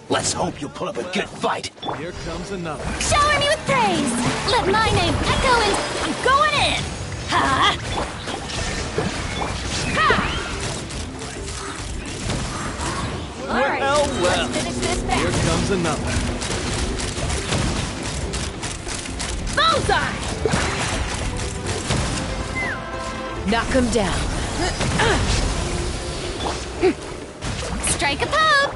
Let's hope you pull up a good fight. Here comes another. Shower me with praise! Let my name echo and I'm going in! Ha! Ha! Alright, Well. let's finish this back. Here comes another. Bullseye! Knock him down. Strike a pose!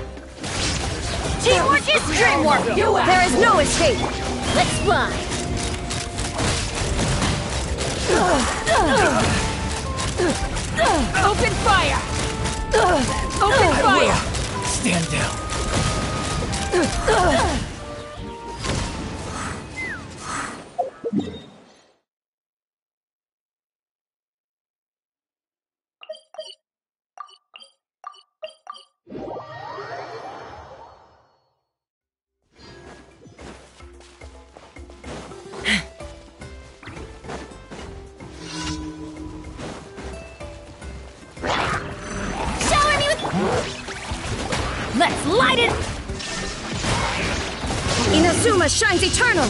Teamwork is dreamwork! There is no escape! Let's fly! Open fire! Open fire! Stand down. Let's light it! Inazuma shines eternal!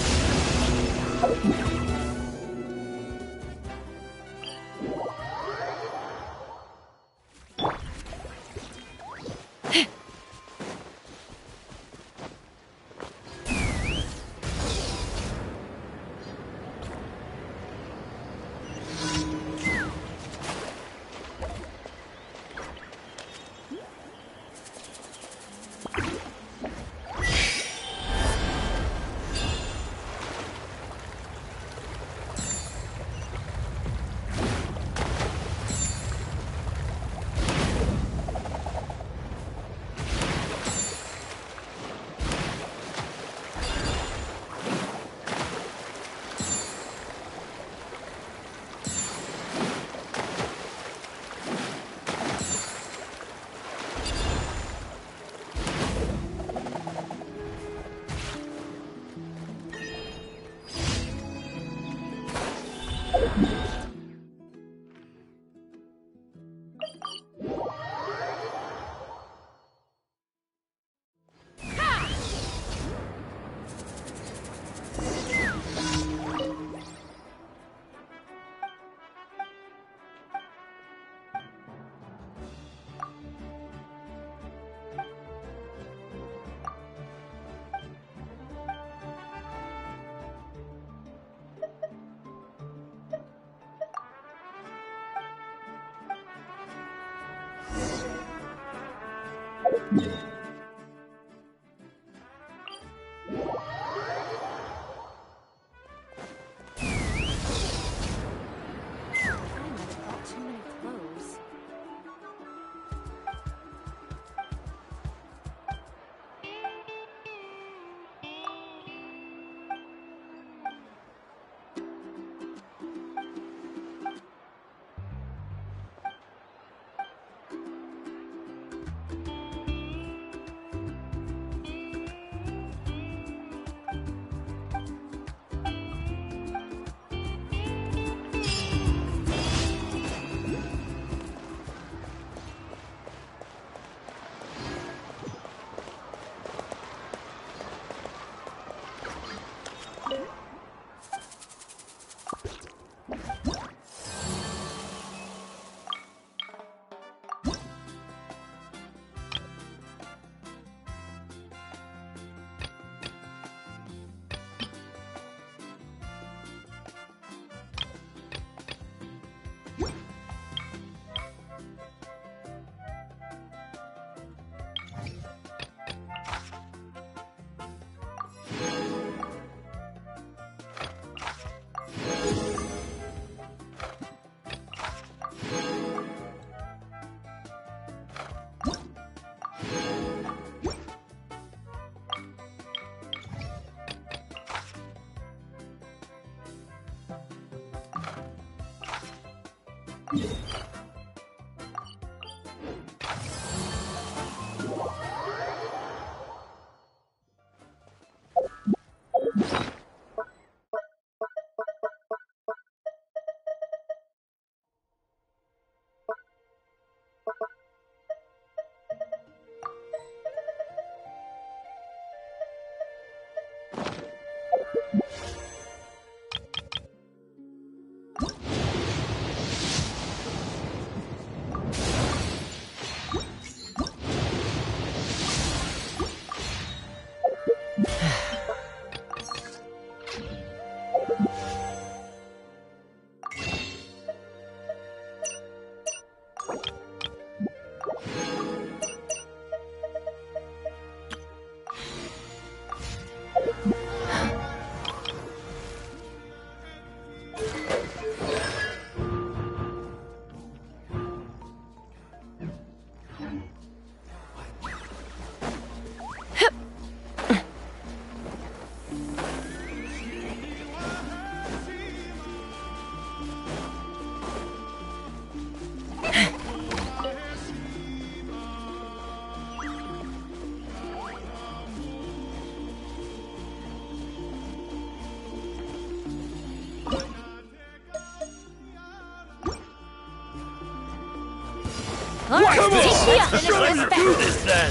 Alright, Come on, take me up let's in try a to respect. do this then.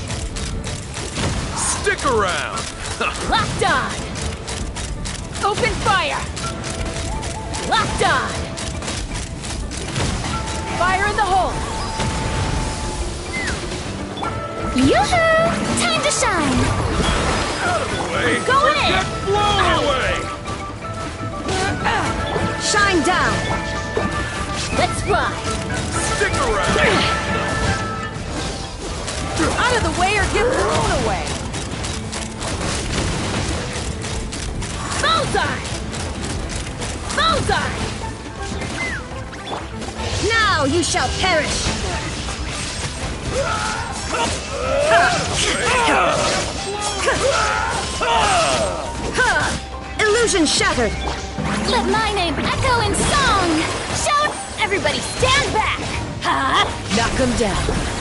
Stick around! Locked on! Open fire! Locked on! Fire in the hole! Yoo-hoo! Time to shine! Out of the way! Going in! Get blown away! Shine down! Let's fly! Stick around! Out of the way or get thrown away! Bullseye! Bullseye! Now you shall perish! Illusion shattered! Let my name echo in song! Shout! Everybody stand back! Ha! Knock him down!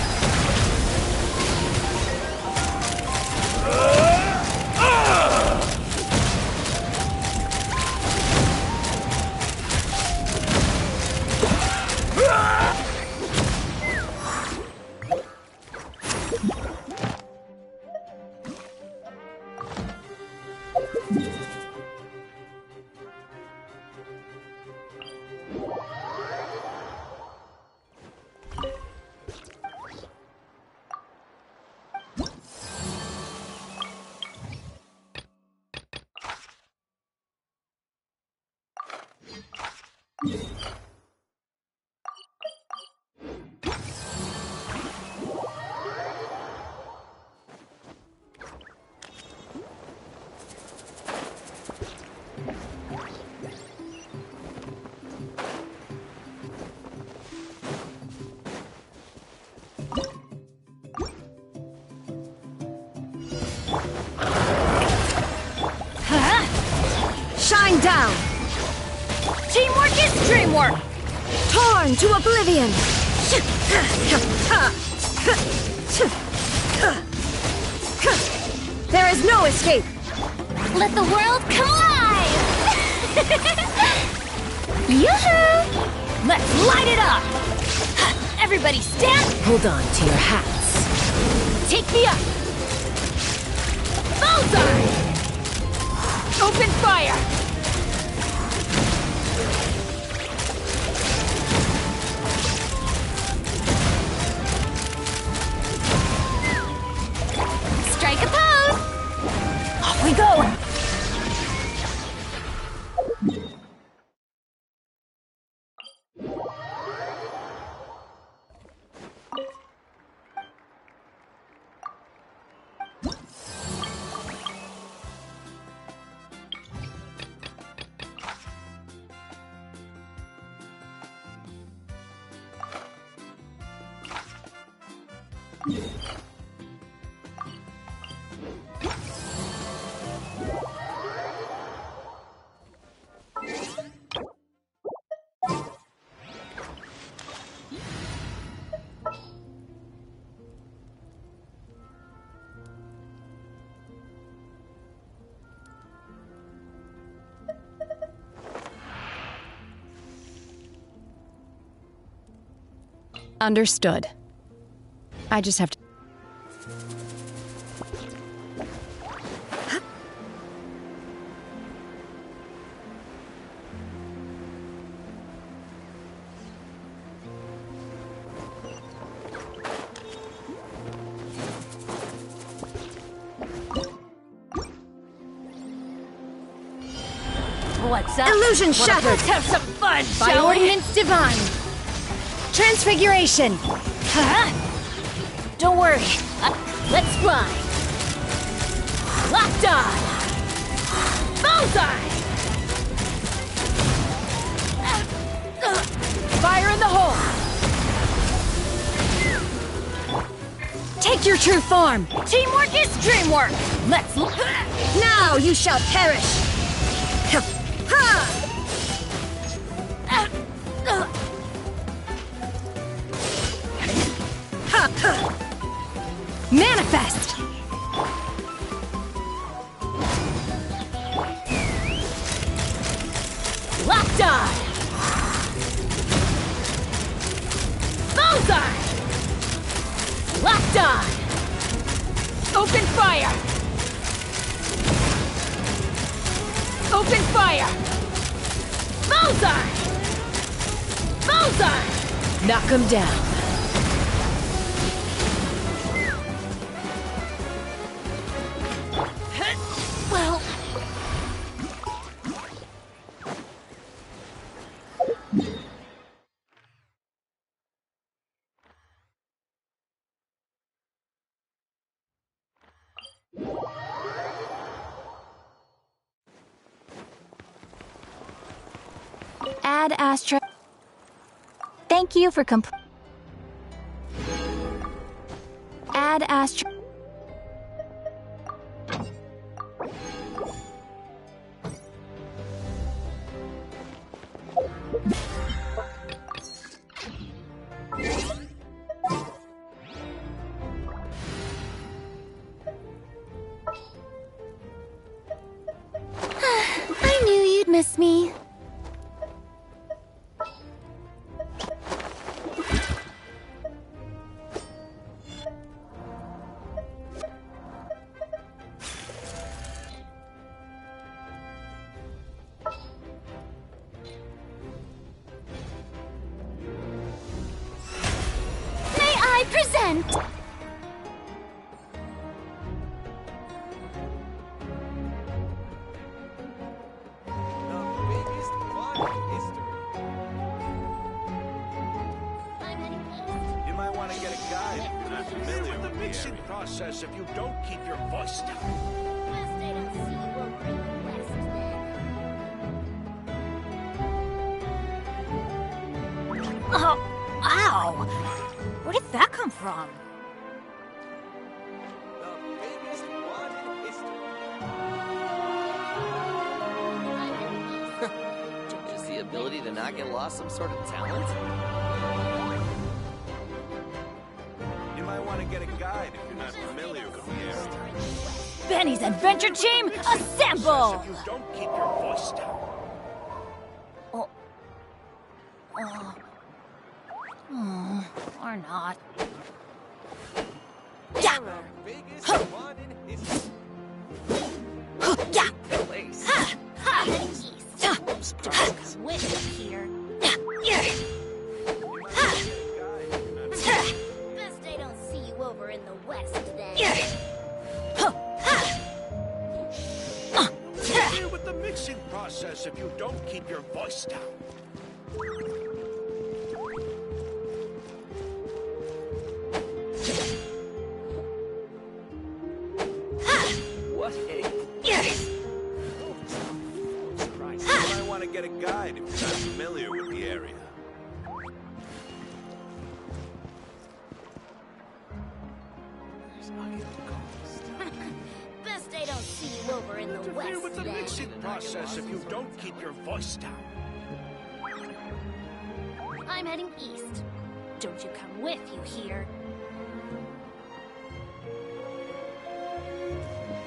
Shine down! Teamwork is dreamwork! Torn to oblivion! There is no escape! Let the world come alive! Yoo-hoo! Let's light it up! Everybody stand! Hold on to your hats. Take me up! Bullseye! Open fire! Strike a pose! Off we go! Understood. I just have to... What's up? Illusion shattered! Let's have some fun, By shall we? ordinance divine! Transfiguration! Huh? Don't worry. Let's fly. Locked on. Bullseye! Fire in the hole! Take your true form! Teamwork is dreamwork. Let's... Now you shall perish! Manifest! Locked on. Bullseye! Locked on. Open fire! Open fire! Bullseye! Bullseye! Knock him down. Well... Add Astra. Thank you for Add Astra. I knew you'd miss me. Present! You might want to get a guide if you're not familiar with the mixing process if you don't keep your voice down. Oh, ow! Where did that come from? Is the ability to not get lost some sort of talent? You might want to get a guide if you're not familiar with the area. Benny's adventure team, assemble! If you don't keep your voice down. Or not. Yeah! Yeah! Place. Wait here. Best I don't see you over in the west then. Deal with the mixing process if you don't keep your voice down. What a... You might want to get a guide if you're not familiar with the area. Best I don't see you over in the Deal west with the then. mixing process if you don't keep your voice down. I'm heading east. Don't you come with, you hear?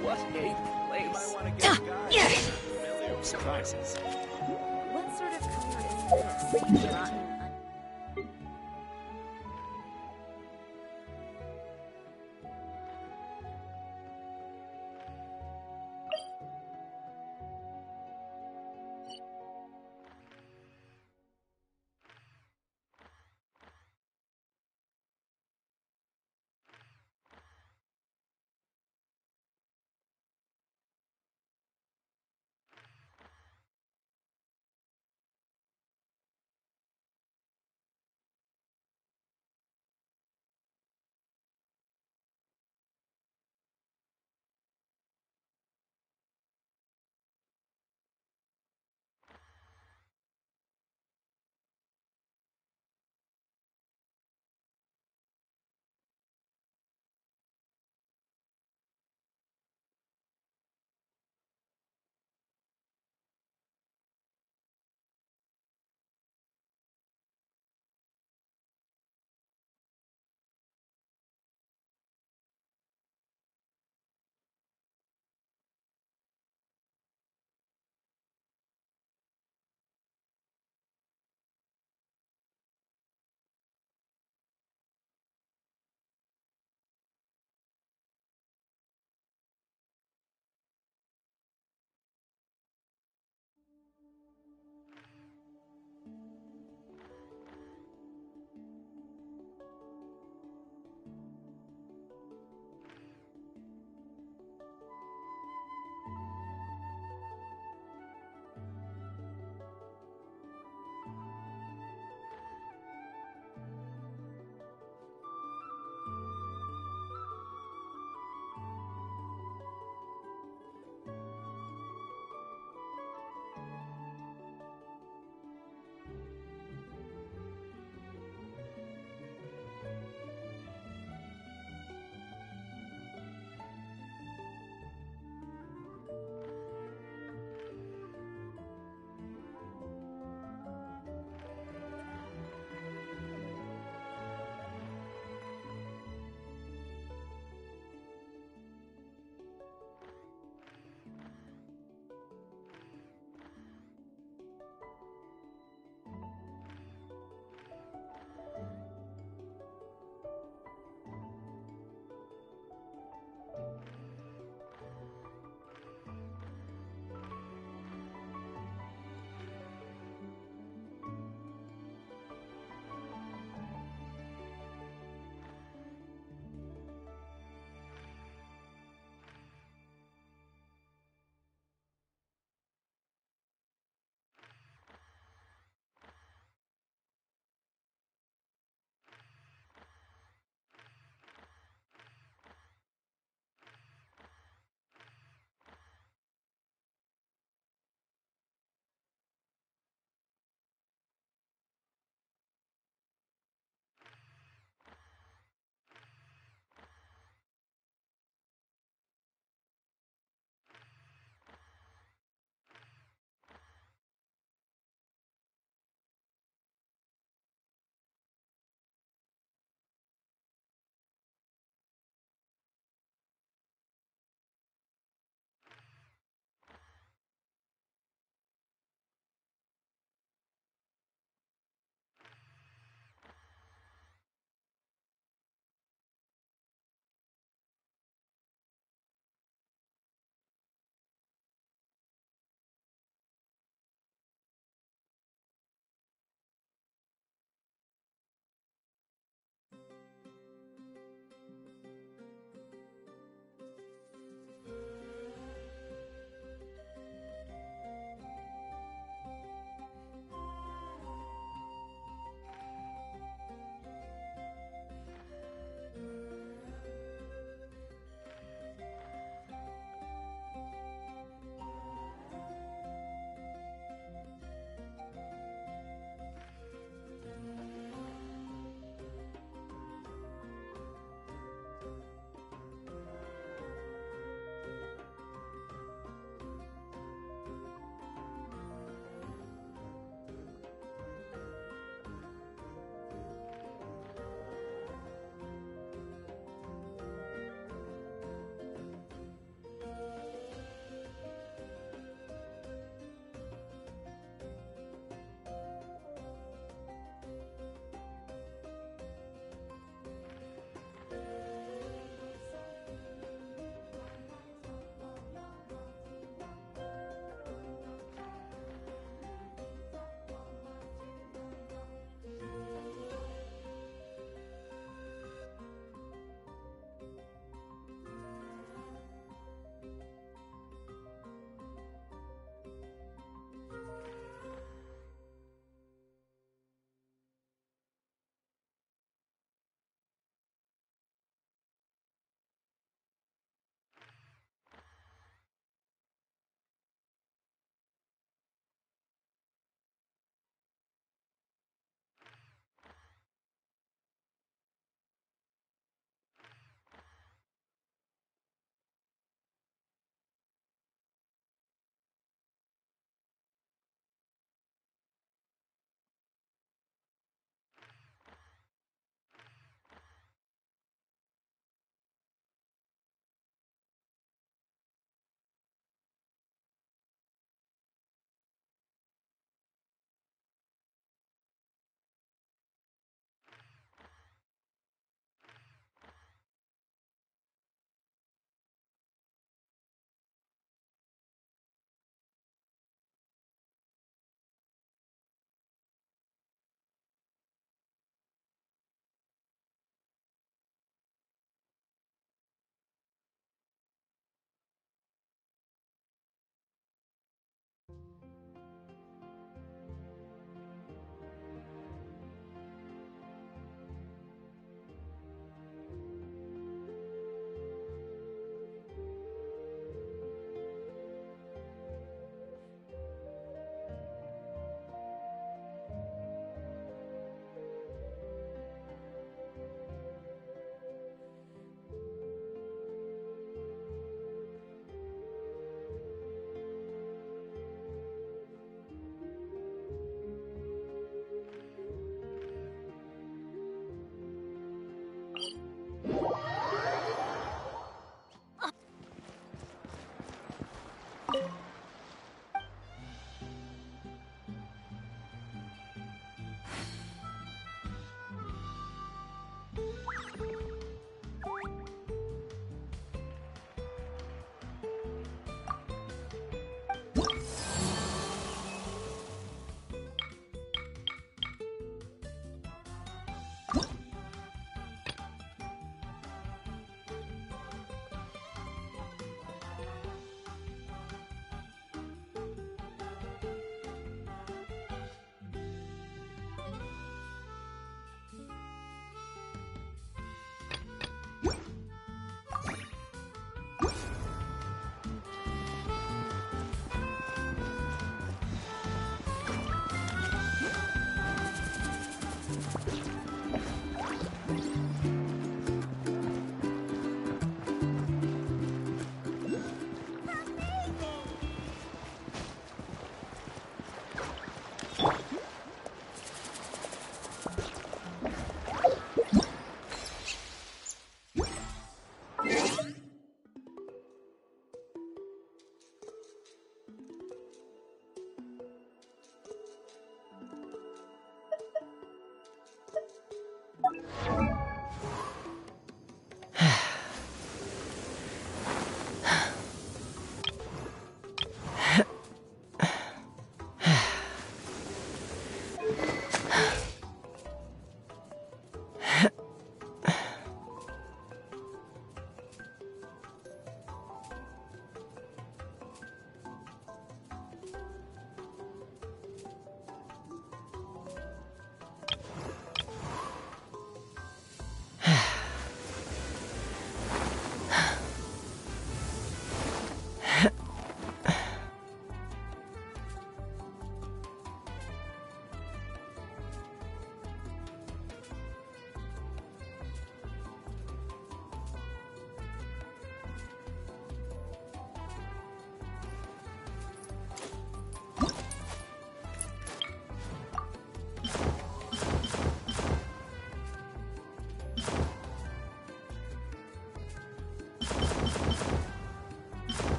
What a You might place. want to get a guide if you're not familiar with Surprises. What sort of comfort is this? Rotten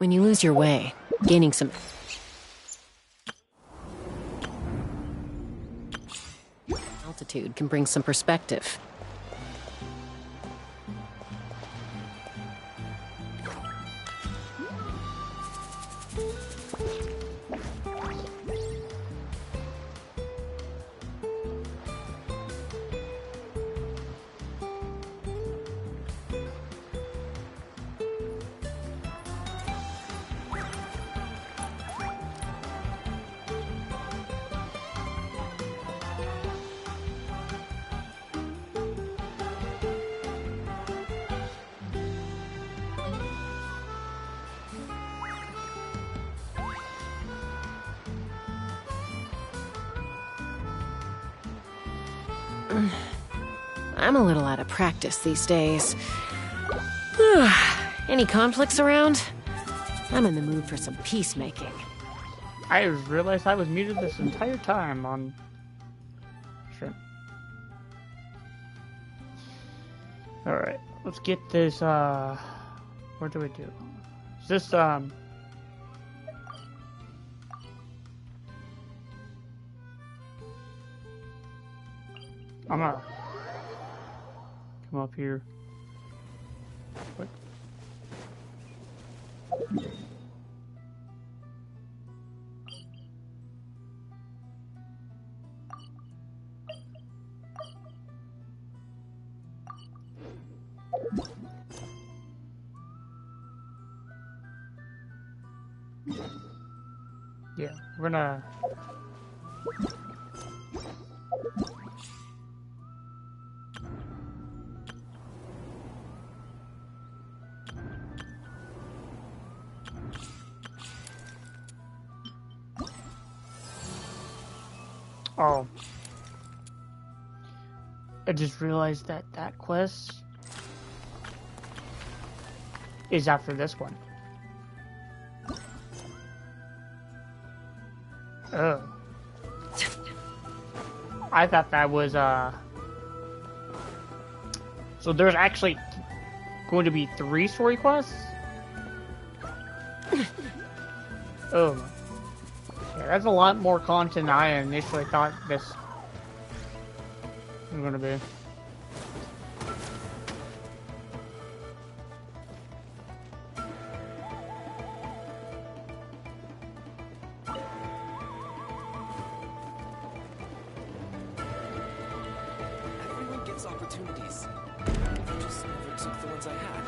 When you lose your way, gaining some altitude can bring some perspective. I'm a little out of practice these days. Any conflicts around? I'm in the mood for some peacemaking. I realized I was muted this entire time on shrimp. Alright, let's get this, what do we do? Is this, I'm gonna come up here. What? Yeah, we're gonna... Oh. I just realized that that quest is after this one. Oh. I thought that was, So there's actually going to be 3 story quests? Oh. Yeah, that's a lot more content than I initially thought this was going to be. Everyone gets opportunities. I just never took the ones I had.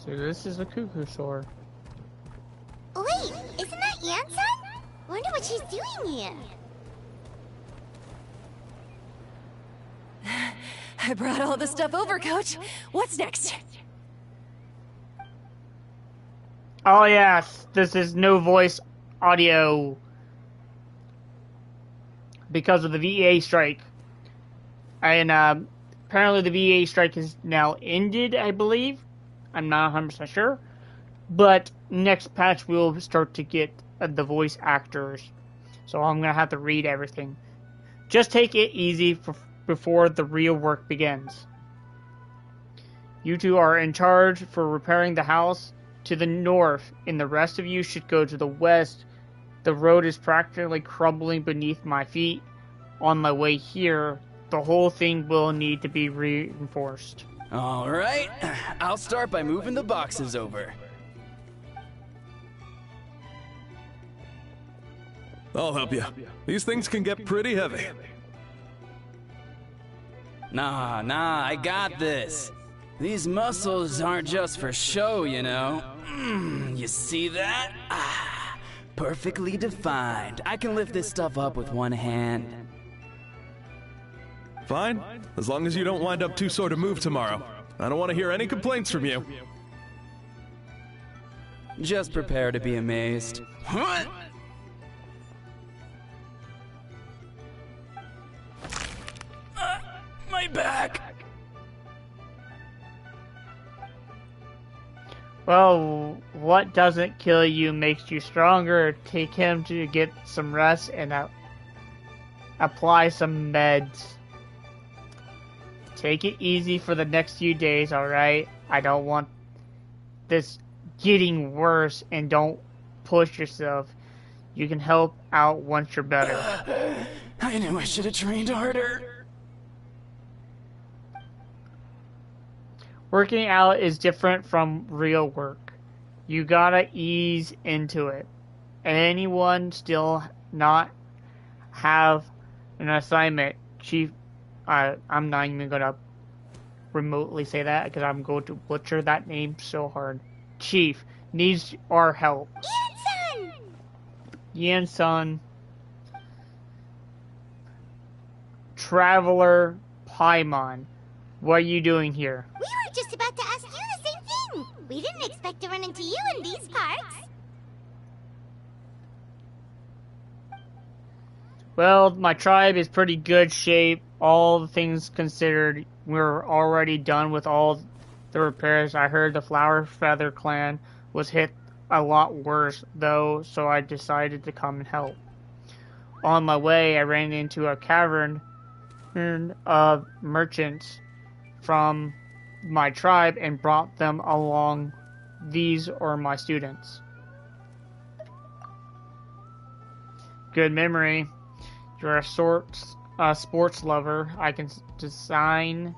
So this is the cuckoo sword. Wait, isn't that Yansun? Wonder what she's doing here. I brought all the stuff over, Coach. What's next? Oh yes, this is no voice audio because of the VA strike. And apparently the VA strike is now ended, I believe. I'm not 100% sure. But next patch we'll start to get the voice actors. So I'm going to have to read everything. Just take it easy before the real work begins. You two are in charge for repairing the house to the north, and the rest of you should go to the west. The road is practically crumbling beneath my feet. On my way here, the whole thing will need to be reinforced. All right, I'll start by moving the boxes over. I'll help you. These things can get pretty heavy. Nah, I got this. These muscles aren't just for show, you know. You see that? Ah, perfectly defined. I can lift this stuff up with one hand. Fine, as long as you don't wind up too sore to move tomorrow. I don't want to hear any complaints from you. Just prepare to be amazed. What? My back! Well, what doesn't kill you makes you stronger. Take him to get some rest and apply some meds. Take it easy for the next few days, alright? I don't want this getting worse, and don't push yourself. You can help out once you're better. I knew I should have trained harder. Working out is different from real work. You gotta ease into it. Anyone still not have an assignment, Chief I'm not even gonna remotely say that because I'm going to butcher that name so hard. Chief needs our help. Yansan! Yansan. Traveler Paimon. What are you doing here? We were just about to ask you the same thing. We didn't expect to run into you in these parts. Well, my tribe is pretty good shape. All the things considered, we're already done with all the repairs. I heard the Flower Feather clan was hit a lot worse, though, so I decided to come and help. On my way, I ran into a cavern of merchants from my tribe and brought them along. These are my students. Good memory. You're a sports lover. I can design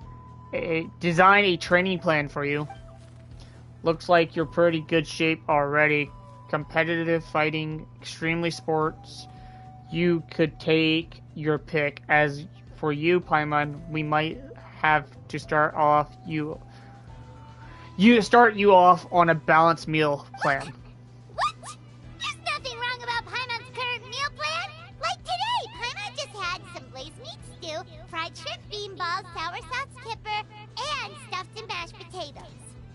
a training plan for you. Looks like you're pretty good shape already. Competitive fighting, extremely sports. You could take your pick. As for you, Paimon, we might have to start you off on a balanced meal plan. What? There's nothing wrong about Paimon's current meal plan. Like today, Paimon just had some glazed meat stew, fried shrimp bean balls, sour sauce kipper, and stuffed and mashed potatoes.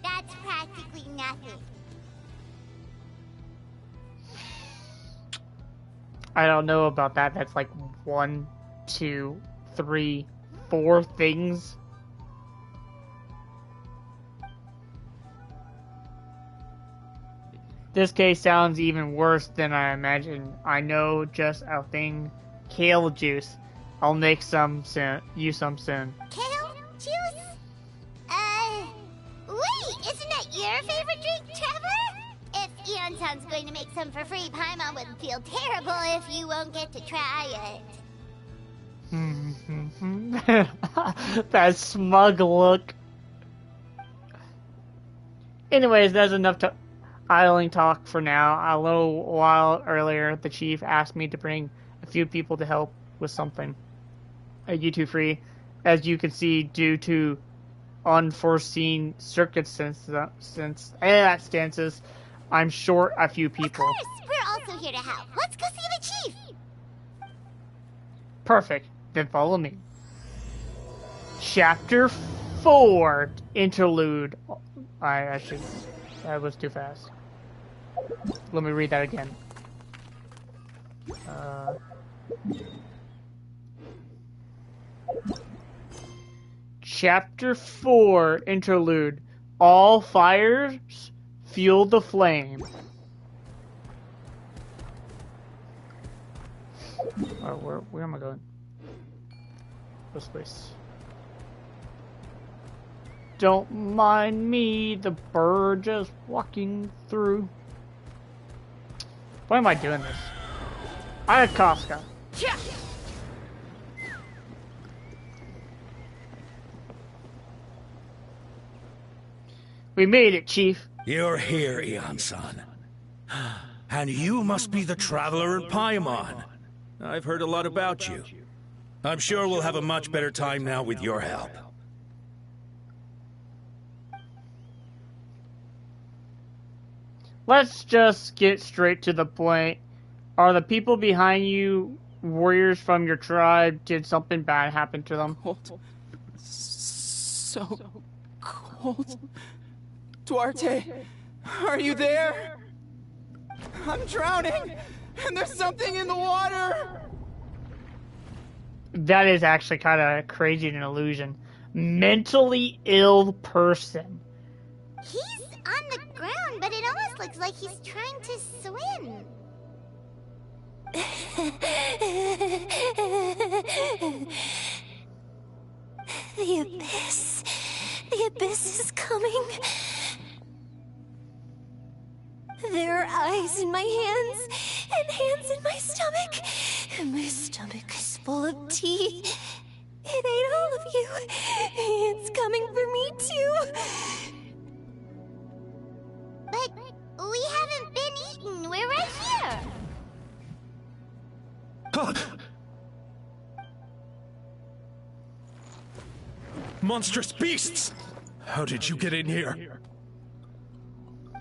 That's practically nothing. I don't know about that. That's like 1, 2, 3, 4 things. This case sounds even worse than I imagined. I know just a thing. Kale juice. I'll make some soon. You some soon. Kale juice? Wait, isn't that your favorite drink, Trevor? If Eon-san's going to make some for free, Paimon wouldn't feel terrible if you won't get to try it. That smug look. Anyways, that's enough to idling talk for now. A little while earlier, the chief asked me to bring a few people to help with something. Are you two free? As you can see, due to unforeseen circumstances, I'm short a few people. Of course, we're also here to help. Let's go see the chief. Perfect. Then follow me. Chapter 4, Interlude. That was too fast. Let me read that again. Chapter 4, Interlude. All fires fuel the flame. Oh, where am I going? This place. Don't mind me, the bird just walking through. Why am I doing this? I had Kafka. We made it, Chief. You're here, Eon-san. And you must be the traveler in Paimon. I've heard a lot about you. I'm sure we'll have a much better time now with your help. Let's just get straight to the point. Are the people behind you warriors from your tribe? Did something bad happen to them? Cold. So cold. Duarte, are you there? I'm drowning, and there's something in the water! That is actually kind of crazy and an illusion. Mentally ill person. He's on the ground, but it almost looks like he's trying to swim. The abyss. The abyss is coming. There are eyes in my hands, and hands in my stomach. And my stomach is full of teeth. It ate all of you. It's coming for me too. But we haven't been eaten. We're right here. Monstrous beasts! How did you get in here?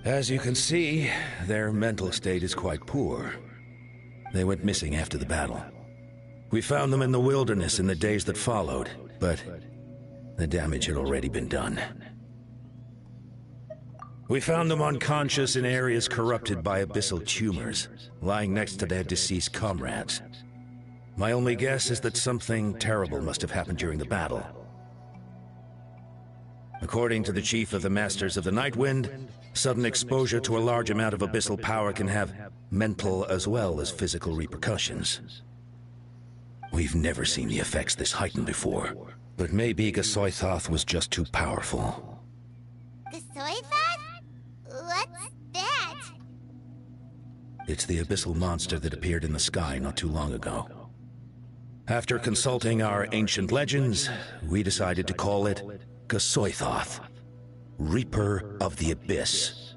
As you can see, their mental state is quite poor. They went missing after the battle. We found them in the wilderness in the days that followed, but the damage had already been done. We found them unconscious in areas corrupted by abyssal tumors, lying next to their deceased comrades. My only guess is that something terrible must have happened during the battle. According to the chief of the Masters of the Nightwind, sudden exposure to a large amount of abyssal power can have mental as well as physical repercussions. We've never seen the effects this heightened before, but maybe Gasoithoth was just too powerful. Gasoithoth? What's that? It's the abyssal monster that appeared in the sky not too long ago. After consulting our ancient legends, we decided to call it Gasoithoth, Reaper of the Abyss.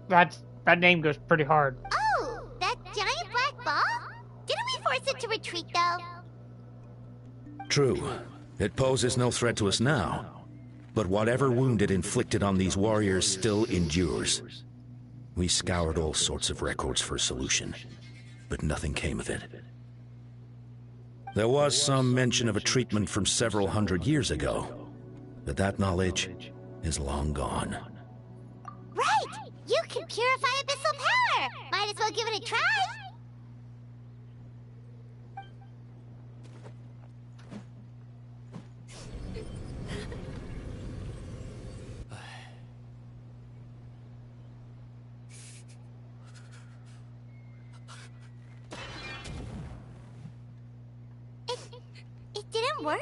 That name goes pretty hard. Oh, that giant black ball? Didn't we force it to retreat, though? True. It poses no threat to us now. But whatever wound it inflicted on these warriors still endures. We scoured all sorts of records for a solution, but nothing came of it. There was some mention of a treatment from several hundred years ago, but that knowledge is long gone. Right! You can purify abyssal power! Might as well give it a try! It didn't work?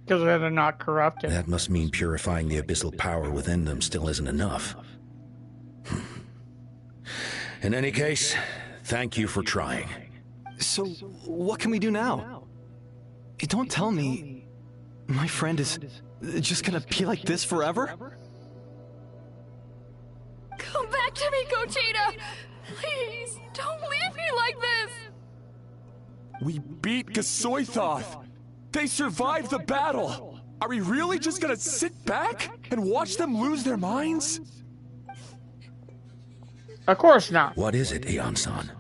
Because they're not corrupted. That must mean purifying the abyssal power within them still isn't enough. In any case, thank you for trying. So, what can we do now? Don't tell me my friend is just gonna be like this forever? Come back to me, Gogeta! Please, don't leave me like this! We beat Gasoithoth! They survived the battle! Are we really just gonna sit back and watch them lose their minds? Of course not. What is it, Aeon-san?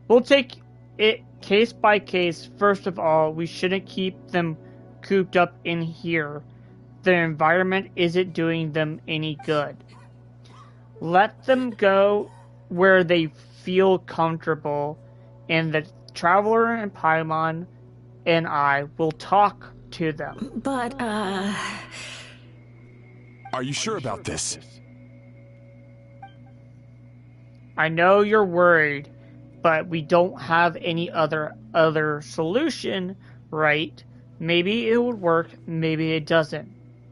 We'll take it case by case. First of all, we shouldn't keep them cooped up in here. Their environment isn't doing them any good. Let them go where they feel comfortable, and the Traveler and Paimon and I will talk to them. But, Are you sure about this? I know you're worried, but we don't have any other solution, right? Maybe it would work, maybe it doesn't.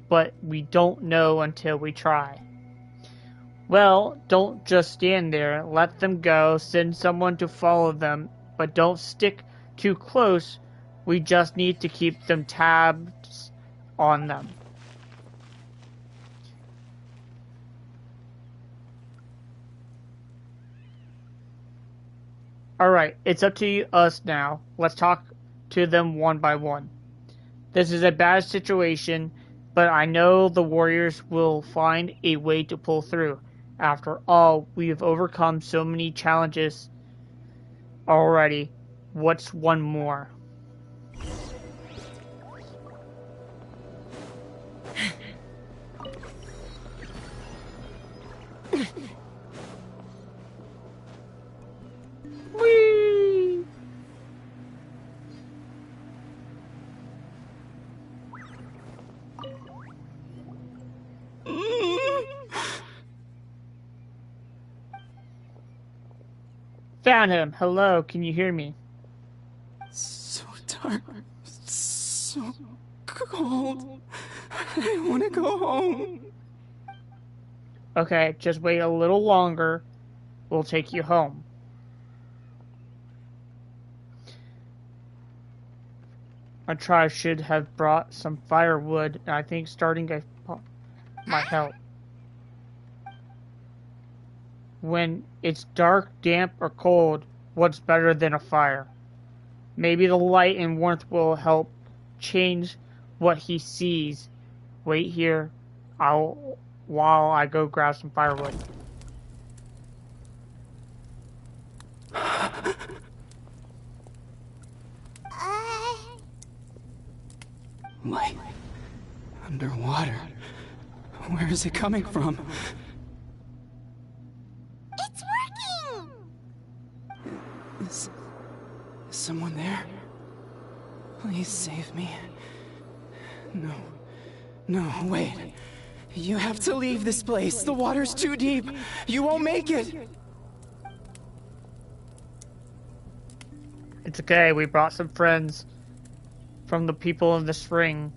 But we don't know until we try. Well, don't just stand there. Let them go. Send someone to follow them. But don't stick too close. We just need to keep them tabs on them. Alright, it's up to us now. Let's talk to them one by one. This is a bad situation, but I know the warriors will find a way to pull through. After all, we have overcome so many challenges already. What's one more? Whee! Found him. Hello, can you hear me? So dark, so cold. I want to go home. Okay, just wait a little longer. We'll take you home. My tribe should have brought some firewood, and I think starting might help. When it's dark, damp, or cold, what's better than a fire. Maybe the light and warmth will help change what he sees. Wait here while I go grab some firewood. Light. Underwater. Where is it coming from? It's working! Is someone there? Please save me. No. No, wait. You have to leave this place. The water's too deep. You won't make it. It's okay, we brought some friends from the people of the spring.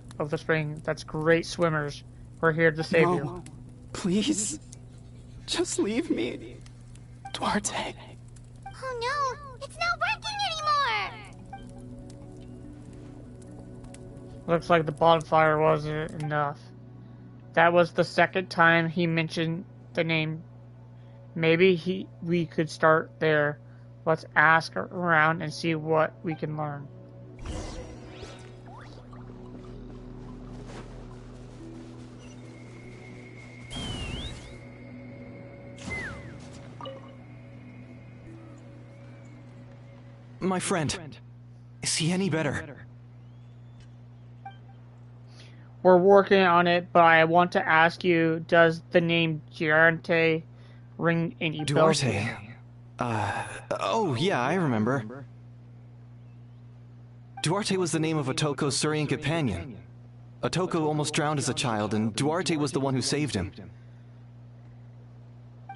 That's great swimmers. We're here to save you. Please. Just leave me. Duarte. Oh no, it's not working anymore! Looks like the bonfire wasn't enough. That was the second time he mentioned the name. Maybe we could start there. Let's ask around and see what we can learn. My friend, is he any better? We're working on it, but I want to ask you, does the name Duarte ring any bells? Duarte? Oh yeah, I remember. Duarte was the name of Otoko's Surian companion. Otoko almost drowned as a child, and Duarte was the one who saved him.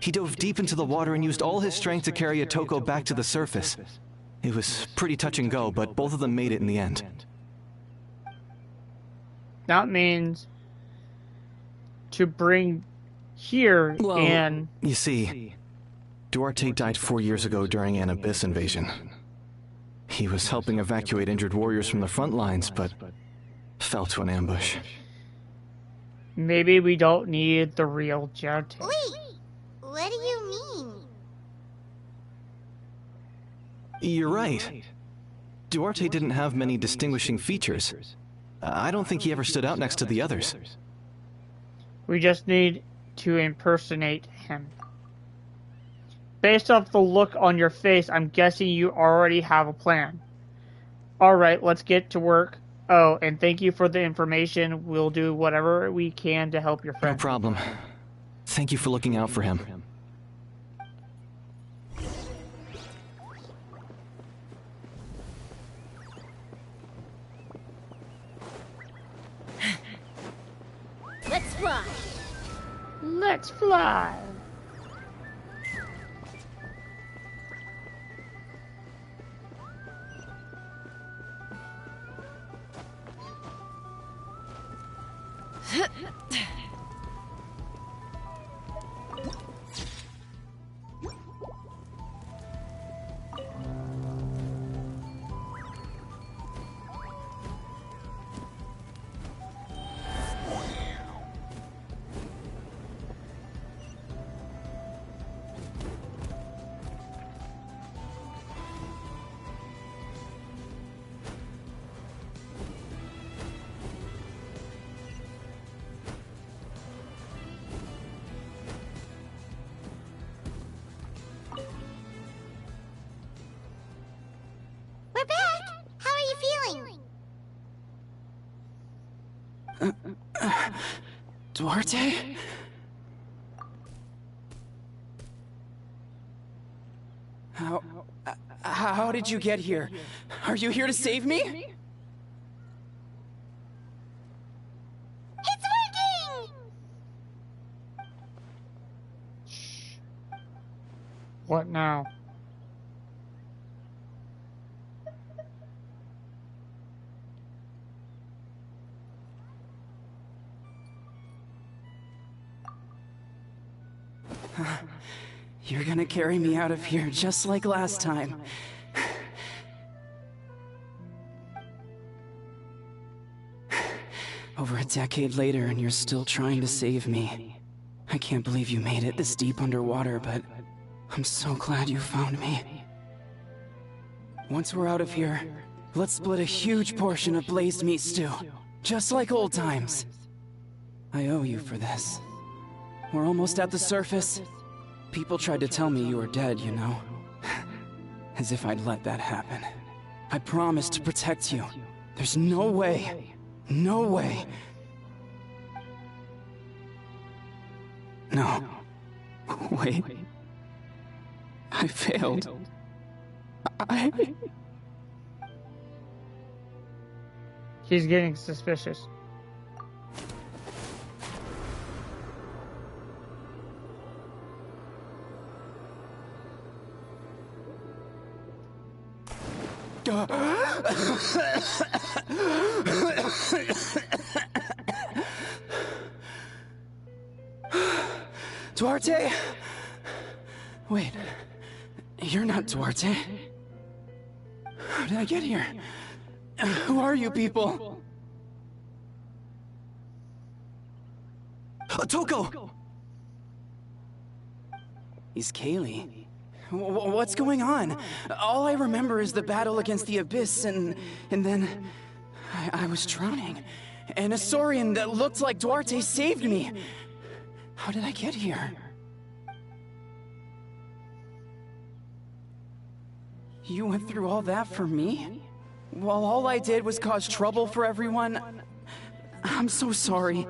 He dove deep into the water and used all his strength to carry Otoko back to the surface. It was pretty touch and go, but both of them made it in the end. That means to bring here and... You see, Duarte died 4 years ago during an abyss invasion. He was helping evacuate injured warriors from the front lines, but fell to an ambush. Maybe we don't need the real Duarte. Wait, what do you mean? You're right. Duarte didn't have many distinguishing features. I don't think he ever stood out next to the others. We just need to impersonate him. Based off the look on your face, I'm guessing you already have a plan. Alright, let's get to work. Oh, and thank you for the information. We'll do whatever we can to help your friend. No problem. Thank you for looking out for him. Let's fly. Let's fly. We're back! How are you feeling? Duarte? How did you get here? Are you here to save me? It's working! What now? You're gonna carry me out of here just like last time. Over a decade later and you're still trying to save me. I can't believe you made it this deep underwater, but I'm so glad you found me. Once we're out of here, let's split a huge portion of blazed meat stew. Just like old times. I owe you for this. We're almost at the surface. People tried to tell me you were dead, you know. As if I'd let that happen. I promised to protect you. There's no way. No way. No. Wait. I failed. She's getting suspicious. Duarte? Wait, you're not Duarte. How did I get here? Who are you people? Toko! He's Kaylee. What's going on? All I remember is the battle against the Abyss, and then I was drowning. And a Saurian that looked like Duarte saved me. How did I get here? You went through all that for me? While all I did was cause trouble for everyone? I'm so sorry.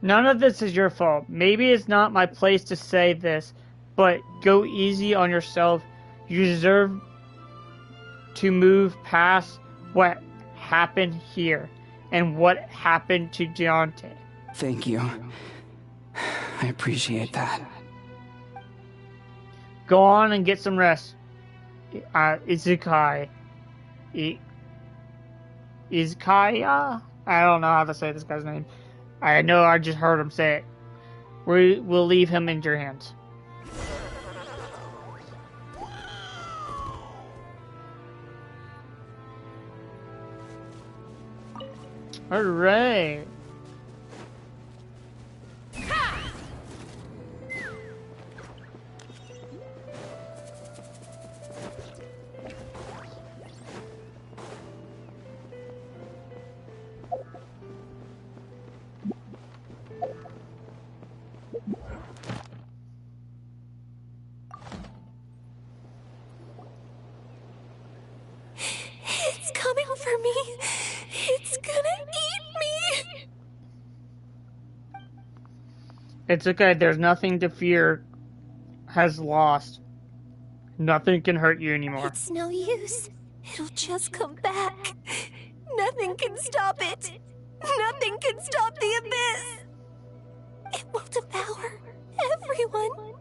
None of this is your fault. Maybe it's not my place to say this, but go easy on yourself. You deserve to move past what happened here and what happened to Deontay. Thank you. I appreciate that. Go on and get some rest. Izukaya. I don't know how to say this guy's name. I know I just heard him say it. We'll leave him in your hands. Alright. It's coming for me. It's gonna eat me. It's okay. There's nothing to fear. Has lost. Nothing can hurt you anymore. It's no use. It'll just come back. Nothing can stop it. Nothing can stop the abyss. It will devour everyone.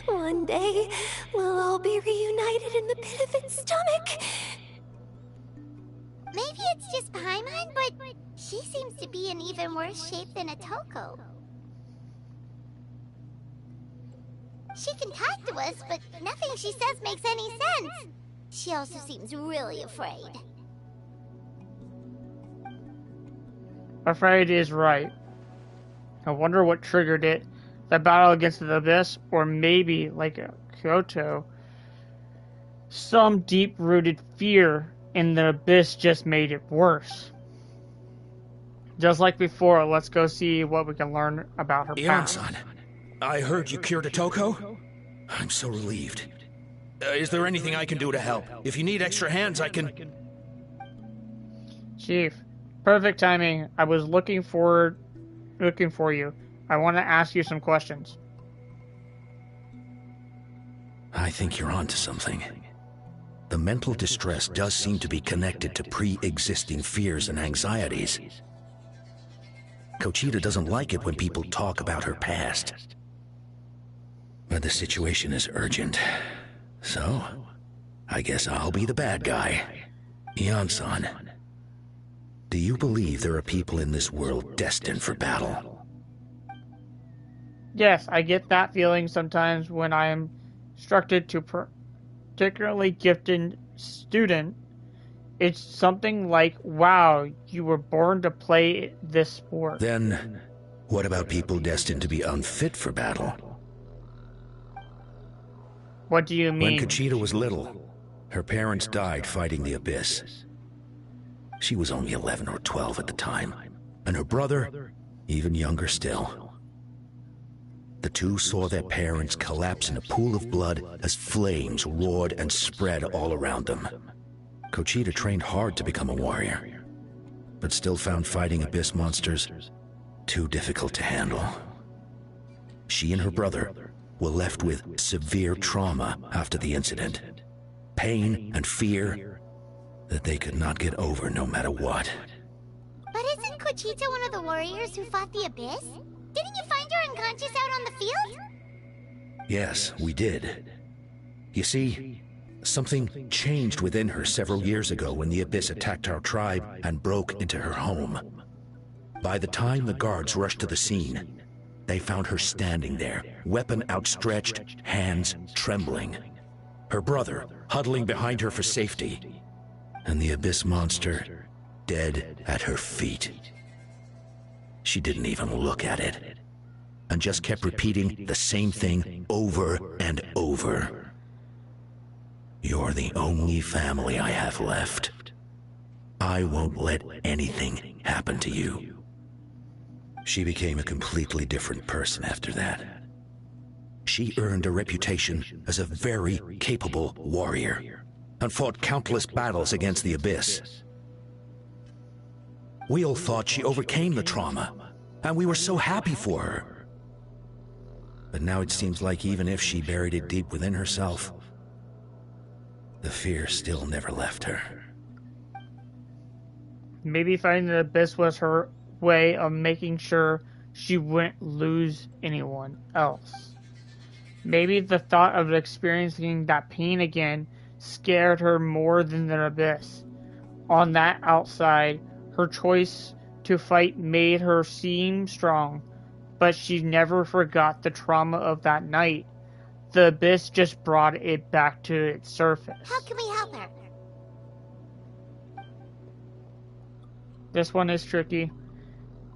One day, we'll all be reunited in the pit of its stomach. Maybe it's just Paimon, but she seems to be in even worse shape than a Toko. She can talk to us, but nothing she says makes any sense. She also seems really afraid. Afraid is right. I wonder what triggered it. The battle against the abyss, or maybe, like a Kyoto, some deep-rooted fear in the abyss just made it worse. Just like before, let's go see what we can learn about her past. Ian-san, I heard you cured a Toko? I'm so relieved. Is there anything I can do to help? If you need extra hands, I can... Chief, perfect timing. I was looking for you. I want to ask you some questions. I think you're onto something. The mental distress does seem to be connected to pre-existing fears and anxieties. Kochita doesn't like it when people talk about her past. But the situation is urgent. So, I guess I'll be the bad guy. Ian-san, do you believe there are people in this world destined for battle? Yes, I get that feeling sometimes when I am instructed to particularly gifted student. It's something like, wow, you were born to play this sport. Then, what about people destined to be unfit for battle? What do you mean? When Conchita was little, her parents died fighting the Abyss. She was only 11 or 12 at the time, and her brother, even younger still. The two saw their parents collapse in a pool of blood as flames roared and spread all around them. Conchita trained hard to become a warrior, but still found fighting Abyss monsters too difficult to handle. She and her brother were left with severe trauma after the incident. Pain and fear that they could not get over no matter what. But isn't Conchita one of the warriors who fought the Abyss? Didn't you find her unconscious out on the field? Yes, we did. You see, something changed within her several years ago when the Abyss attacked our tribe and broke into her home. By the time the guards rushed to the scene, they found her standing there, weapon outstretched, hands trembling. Her brother huddling behind her for safety, and the Abyss monster dead at her feet. She didn't even look at it, and just kept repeating the same thing over and over. You're the only family I have left. I won't let anything happen to you. She became a completely different person after that. She earned a reputation as a very capable warrior, and fought countless battles against the Abyss. We all thought she overcame the trauma, and we were so happy for her. But now it seems like even if she buried it deep within herself, the fear still never left her. Maybe finding the Abyss was her way of making sure she wouldn't lose anyone else. Maybe the thought of experiencing that pain again scared her more than the Abyss. On that outside, her choice to fight made her seem strong, but she never forgot the trauma of that night. The Abyss just brought it back to its surface. How can we help her? This one is tricky.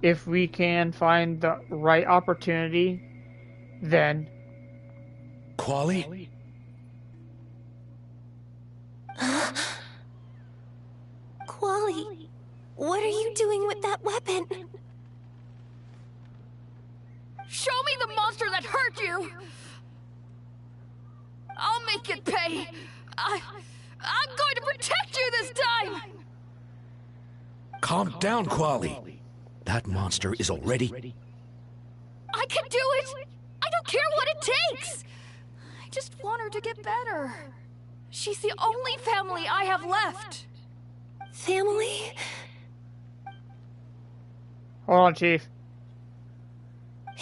If we can find the right opportunity, then... Quali? Quali, what are you doing with that weapon? Show me the monster that hurt you! I'll make it pay! I'm going to protect you this time! Calm down, Quali. That monster is already... I can do it! I don't care what it takes! I just want her to get better. She's the only family I have left. Family? Hold on, Chief.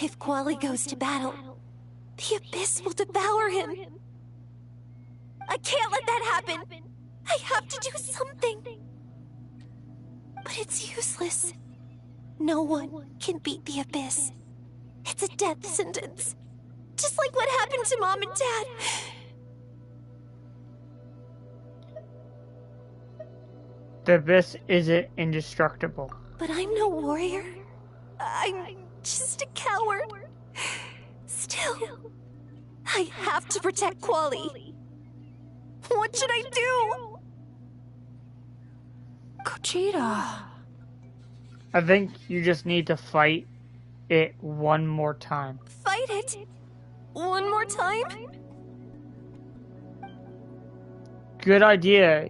If Quali goes to battle, the Abyss will devour him. I can't let that happen. I have to do something. But it's useless. No one can beat the Abyss. It's a death sentence. Just like what happened to Mom and Dad. The Abyss isn't indestructible. But I'm no warrior. I'm just a coward. Still, I have to protect Quali. What should I do? Conchita. I think you just need to fight it one more time. Fight it? One more time? Good idea.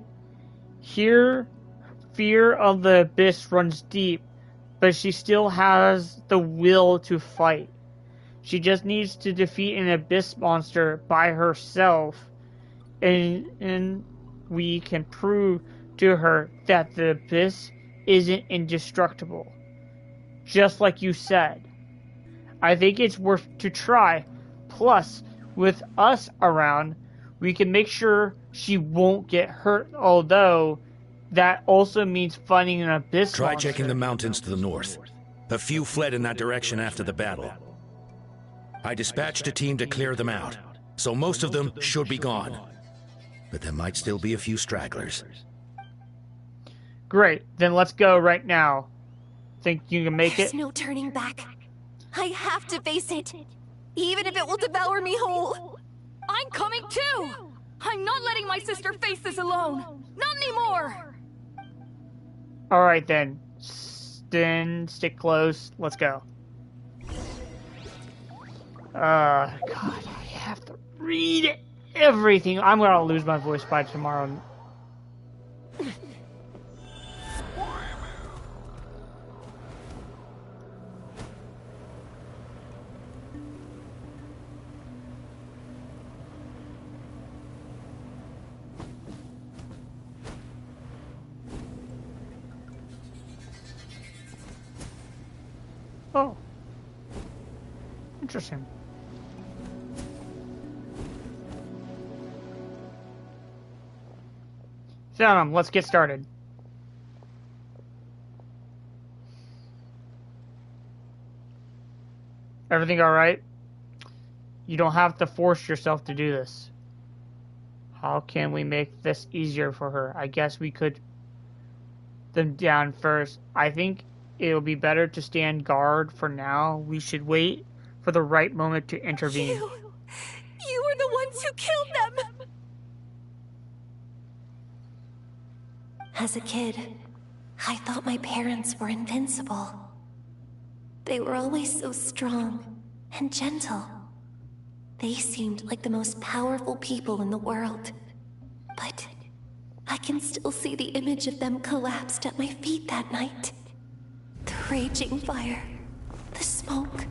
Here, fear of the Abyss runs deep, but she still has the will to fight. She just needs to defeat an Abyss monster by herself, and we can prove to her that the Abyss isn't indestructible. Just like you said. I think it's worth to try. Plus, with us around, we can make sure she won't get hurt, although that also means finding an Abyss Try monster. checking the mountains to the north. A few fled in that direction after the battle. I dispatched a team to clear them out, so most of them should be gone. But there might still be a few stragglers. Great, then let's go right now. Think you can make There's it? no turning back. I have to face it. Even if it will devour me whole. I'm coming too! I'm not letting my sister face this alone! Not anymore! Alright then. Stick close. Let's go. God, I have to read everything. I'm gonna lose my voice by tomorrow. Oh. Interesting. So, let's get started. Everything alright? You don't have to force yourself to do this. How can we make this easier for her? I guess we could them down first. I think it'll be better to stand guard for now. We should wait for the right moment to intervene. You were the ones who killed them! As a kid, I thought my parents were invincible. They were always so strong and gentle. They seemed like the most powerful people in the world. But I can still see the image of them collapsed at my feet that night. The raging fire, the smoke,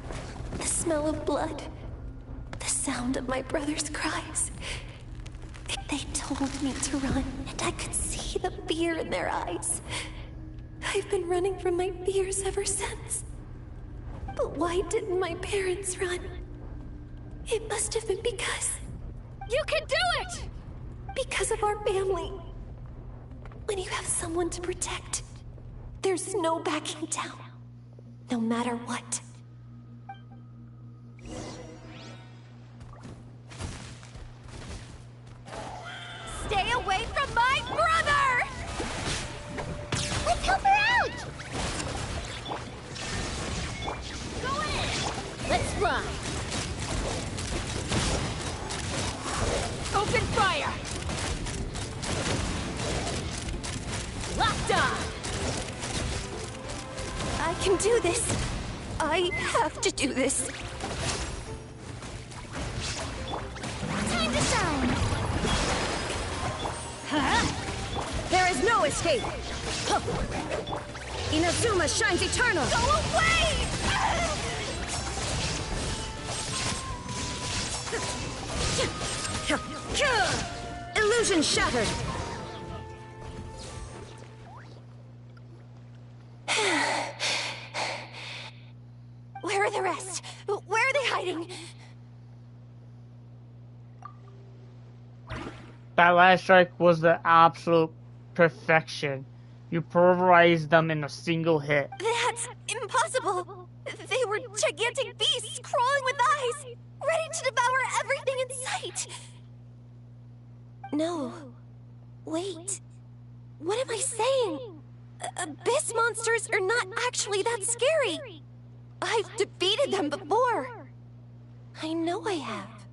the smell of blood, the sound of my brother's cries. They told me to run, and I could see the fear in their eyes. I've been running from my fears ever since. But why didn't my parents run? It must have been because... You can do it! Because of our family. When you have someone to protect, there's no backing down, no matter what. Stay away from my brother! Let's help her out! Go in! Let's fly! Open fire! Locked on! I can do this. I have to do this. Time to shine! There is no escape! Huh. Inazuma shines eternal! Go away! Illusion shattered! Where are the rest? Where are they hiding? That last strike was the absolute perfection. You pulverized them in a single hit. That's impossible. They were gigantic beasts crawling with eyes, ready to devour everything in sight. No. Wait. What am I saying? Abyss monsters are not actually that scary. I've defeated them before. I know I have.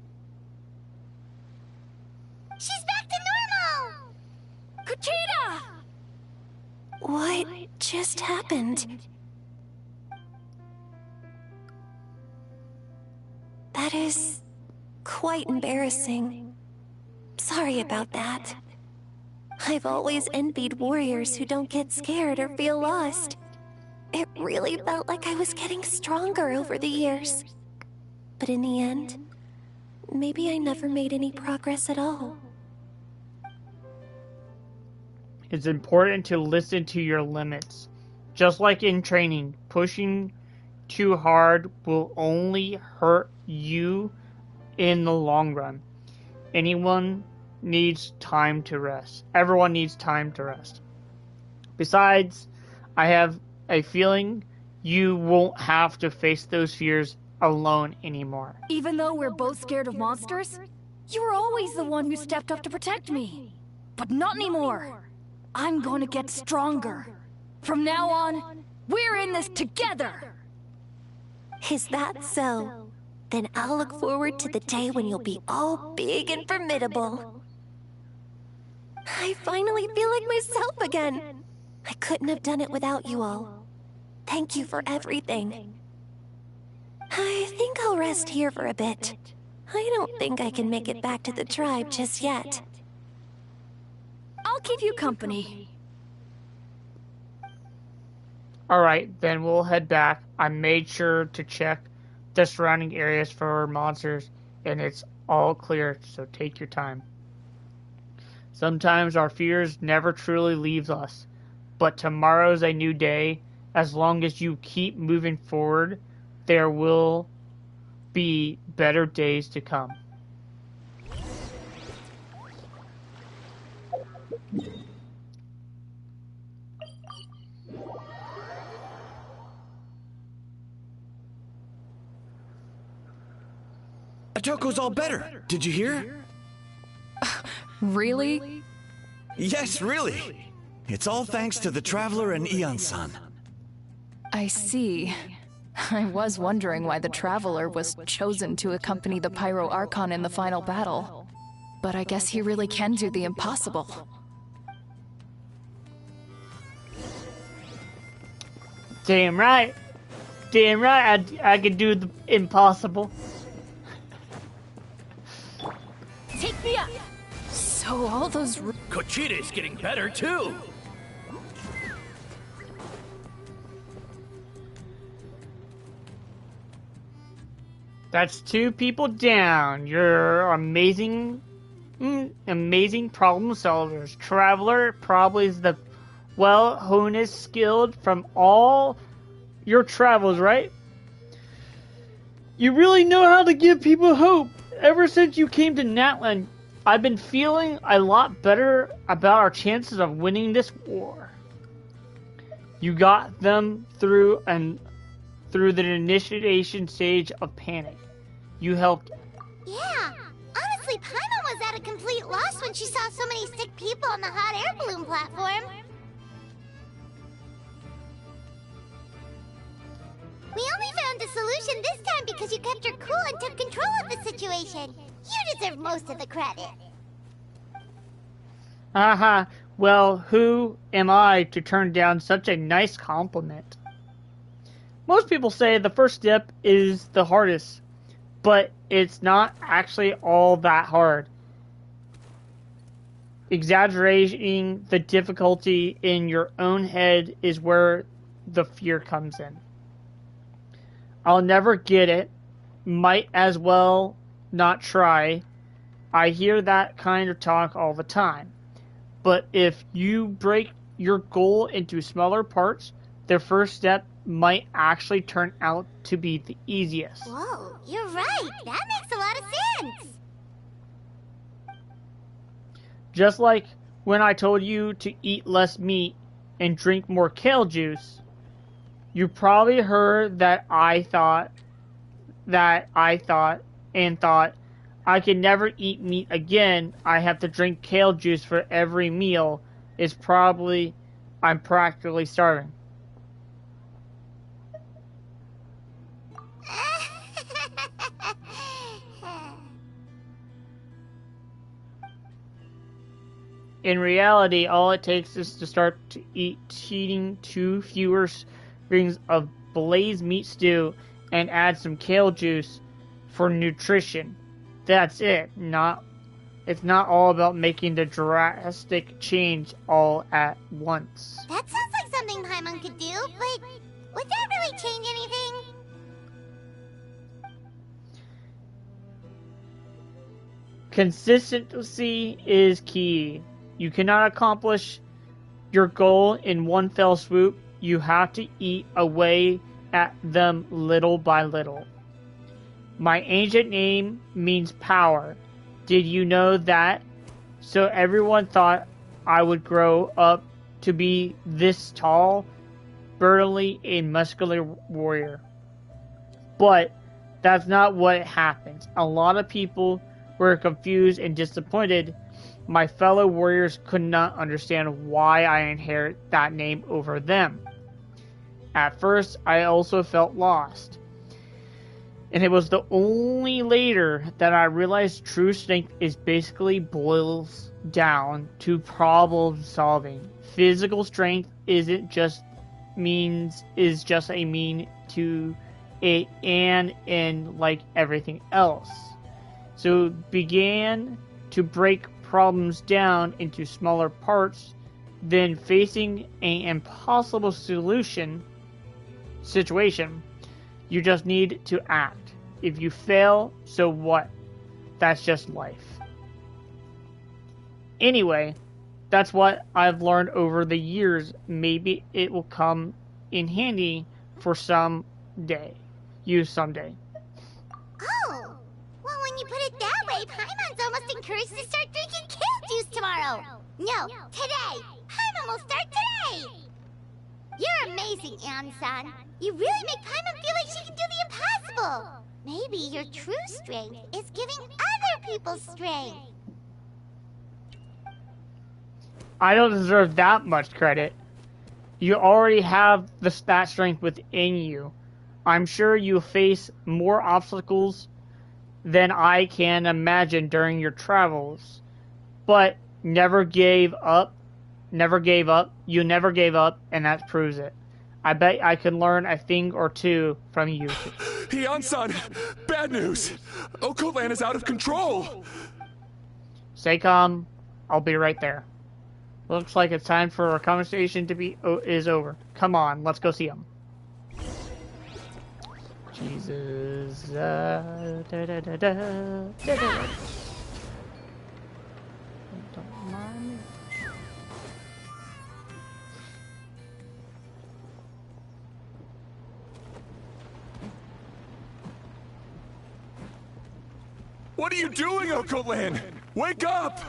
She's back to normal! Kuchita! What just happened? That is quite embarrassing. Sorry about that. I've always envied warriors who don't get scared or feel lost. It really felt like I was getting stronger over the years. But in the end, maybe I never made any progress at all. It's important to listen to your limits. Just like in training, pushing too hard will only hurt you in the long run. Anyone needs time to rest. Everyone needs time to rest. Besides, I have a feeling you won't have to face those fears alone anymore. Even though we're both scared of monsters, you were always the one who stepped up to protect me. But not anymore. I'm going to get stronger. From now on, we're in this together. Is that so? Then I'll look forward to the day when you'll be all big and formidable. I finally feel like myself again. I couldn't have done it without you all. Thank you for everything. I think I'll rest here for a bit. I don't think I can make it back to the tribe just yet. I'll keep you company. Alright, then we'll head back. I made sure to check the surrounding areas for monsters, and it's all clear, so take your time. Sometimes our fears never truly leave us, but tomorrow's a new day. As long as you keep moving forward, there will be better days to come. Atoko's all better. Did you hear? Really? Yes, really. It's all thanks to the Traveler and Eon-san. I see. I was wondering why the Traveler was chosen to accompany the Pyro Archon in the final battle. But I guess he really can do the impossible. Damn right. Damn right, I can do the impossible. Take me up! So all those... Kochita's getting better, too! That's 2 people down. You're amazing problem solvers. Traveler probably is the honest skilled from all your travels, right? You really know how to give people hope. Ever since you came to Natlan, I've been feeling a lot better about our chances of winning this war. You got them through the initiation stage of panic. You helped. Yeah, honestly, Paimon was at a complete loss when she saw so many sick people on the hot air balloon platform. We only found a solution this time because you kept her cool and took control of the situation. You deserve most of the credit. Aha, well, who am I to turn down such a nice compliment? Most people say the first step is the hardest, but it's not actually all that hard. Exaggerating the difficulty in your own head is where the fear comes in. I'll never get it. Might as well not try. I hear that kind of talk all the time. But if you break your goal into smaller parts, the first step might actually turn out to be the easiest. Whoa, you're right. That makes a lot of sense. Just like when I told you to eat less meat and drink more kale juice, you probably heard that I thought I can never eat meat again. I have to drink kale juice for every meal. I'm practically starving. In reality, all it takes is to start to eating 2 fewer rings of blazed meat stew and add some kale juice for nutrition. That's it. It's not all about making the drastic change all at once. That sounds like something Paimon could do, but would that really change anything? Consistency is key. You cannot accomplish your goal in one fell swoop. You have to eat away at them little by little. My ancient name means power. Did you know that? So everyone thought I would grow up to be this tall, burly, and muscular warrior. But that's not what happens. A lot of people were confused and disappointed. My fellow warriors could not understand why I inherit that name over them. At first, I also felt lost. And it was the only later that I realized true strength is basically boils down to problem solving. Physical strength isn't just is just a mean to a and in like everything else. So began to break problems down into smaller parts, then facing an impossible situation, you just need to act. If you fail, so what? That's just life. Anyway, that's what I've learned over the years. Maybe it will come in handy for someday. Someday. Oh, well, when you put it that way, Paimon's almost encouraged to start drinking kale juice tomorrow. No, today. Paimon will start today. You're amazing, Ansan. You really make Paimon feel like she can do the impossible. Maybe your true strength is giving other people strength. I don't deserve that much credit. You already have that strength within you. I'm sure you face more obstacles than I can imagine during your travels. But never gave up. You never gave up, and that proves it. I bet I can learn a thing or two from you. Hian-san, bad news. Okoland is out of control. Stay calm. I'll be right there. Looks like it's time for our conversation to be is over. Come on, let's go see him. Jesus. Don't mind me. What are you doing, Okoland? Wake up!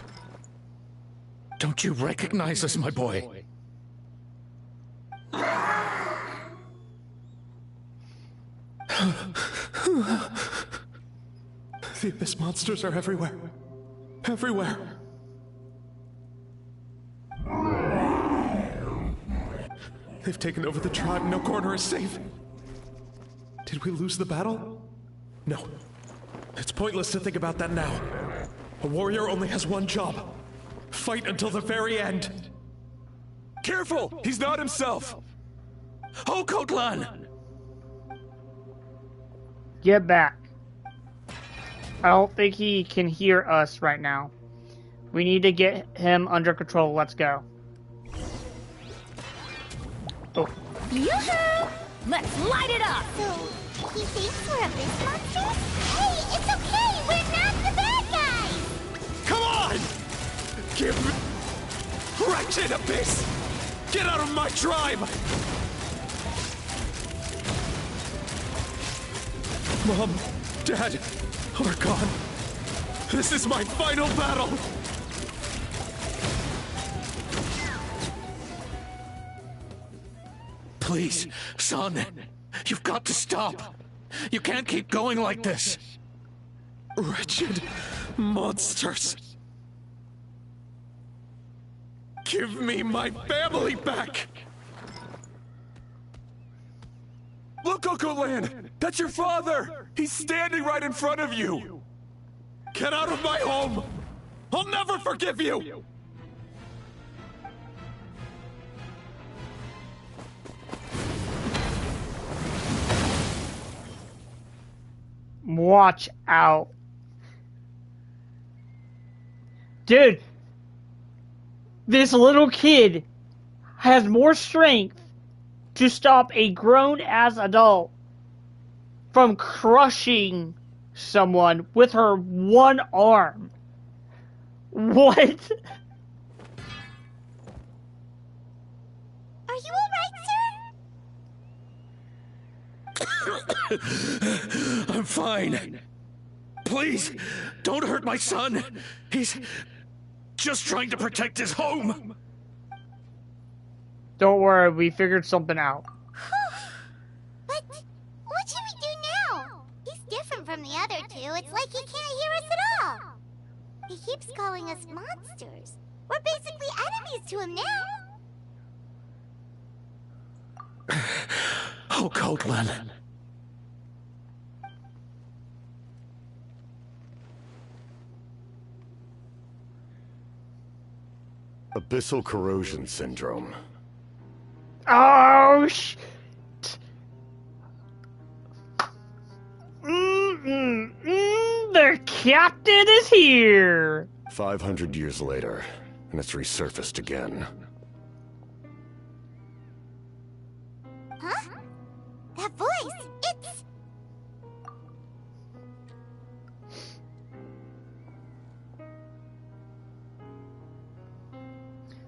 Don't you recognize us, my boy? The Abyss monsters are everywhere. Everywhere. They've taken over the tribe. No corner is safe. Did we lose the battle? No. It's pointless to think about that now. A warrior only has one job. Fight until the very end. Careful! He's not himself! Okotlan! Get back. I don't think he can hear us right now. We need to get him under control. Let's go. Oh. Yoo-hoo! Let's light it up! So, he thinks we're Abyss monsters? Hey, it's okay! We're not the bad guys! Come on! Give me... Wretched Abyss! Get out of my tribe! Mom, Dad, are gone. This is my final battle! Please, son, you've got to stop. You can't keep going like this. Wretched monsters. Give me my family back! Look, Okoland! That's your father! He's standing right in front of you! Get out of my home! I'll never forgive you! Watch out. Dude, this little kid has more strength to stop a grown-ass adult from crushing someone with her one arm. What? Are you alright, sir? I'm fine. Please, don't hurt my son. He's just trying to protect his home. Don't worry, we figured something out. But what should we do now? He's different from the other two. It's like he can't hear us at all. He keeps calling us monsters. We're basically enemies to him now. Oh, Coatlan. Abyssal corrosion syndrome. Oh, the captain is here! 500 years later, and it's resurfaced again. Huh? That voice, it's...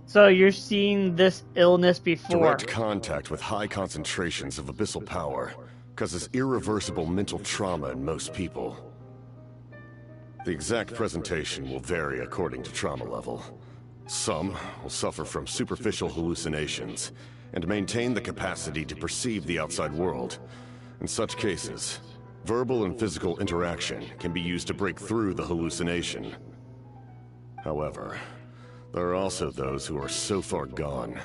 So you're seeing this illness before. Direct contact with high concentrations of abyssal power causes irreversible mental trauma in most people. The exact presentation will vary according to trauma level. Some will suffer from superficial hallucinations and maintain the capacity to perceive the outside world. In such cases, verbal and physical interaction can be used to break through the hallucination. However, there are also those who are so far gone,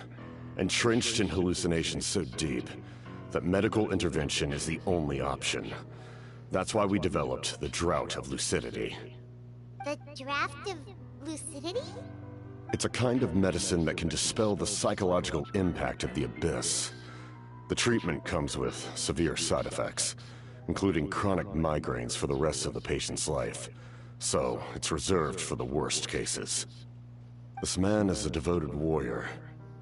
entrenched in hallucinations so deep, that medical intervention is the only option. That's why we developed the Drought of Lucidity. The Draft of Lucidity? It's a kind of medicine that can dispel the psychological impact of the Abyss. The treatment comes with severe side effects, including chronic migraines for the rest of the patient's life, so it's reserved for the worst cases. This man is a devoted warrior,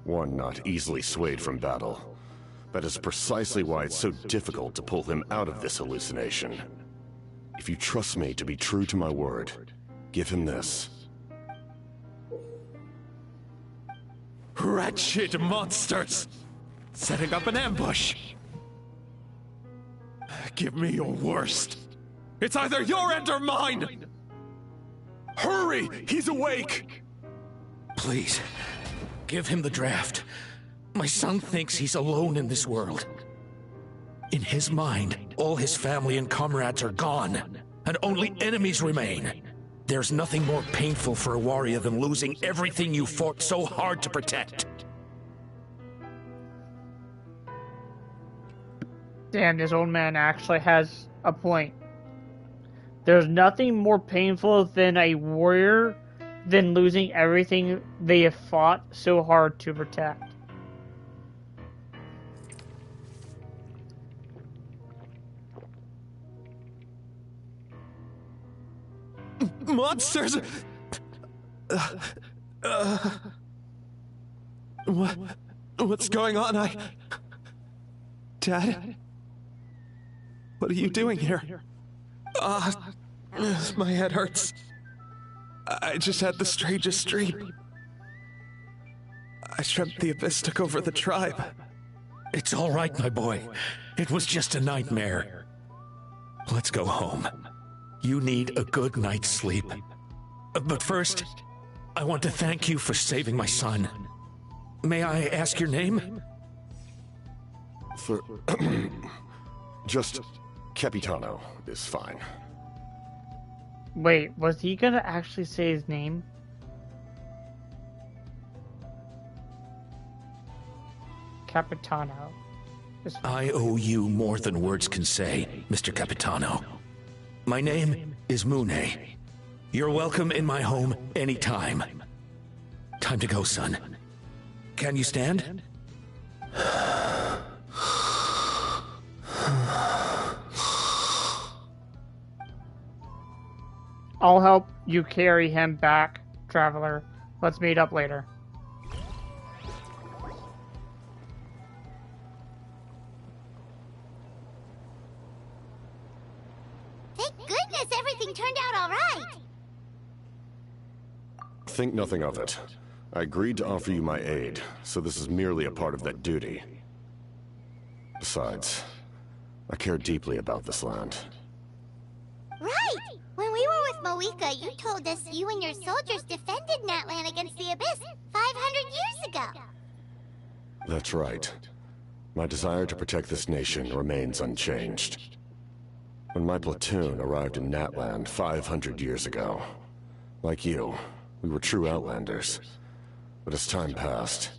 one not easily swayed from battle. That is precisely why it's so difficult to pull him out of this hallucination. If you trust me to be true to my word, give him this. Wretched monsters! Setting up an ambush! Give me your worst. It's either your end or mine! Hurry! He's awake! Please, give him the draft. My son thinks he's alone in this world. In his mind, all his family and comrades are gone, and only enemies remain. There's nothing more painful for a warrior than losing everything you fought so hard to protect. Damn, this old man actually has a point. There's nothing more painful than a warrior than losing everything they have fought so hard to protect. Monsters! What's going on? Dad? What are you doing here? My head hurts. I just had the strangest dream. I dreamt the Abyss took over the tribe. It's all right, my boy. It was just a nightmare. Let's go home. You need a good night's sleep. But first, I want to thank you for saving my son. May I ask your name? Just Capitano is fine. Wait, was he gonna actually say his name? Capitano. I owe you more than words can say, Mr. Capitano. My name is Mune. You're welcome in my home anytime. Time to go, son. Can you stand? I'll help you carry him back, traveler. Let's meet up later. Thank goodness everything turned out all right. Think nothing of it. I agreed to offer you my aid, so this is merely a part of that duty. Besides, I care deeply about this land. Right! When we were with Moika, you told us you and your soldiers defended Natlan against the Abyss 500 years ago. That's right. My desire to protect this nation remains unchanged. When my platoon arrived in Natland 500 years ago, like you, we were true outlanders. But as time passed,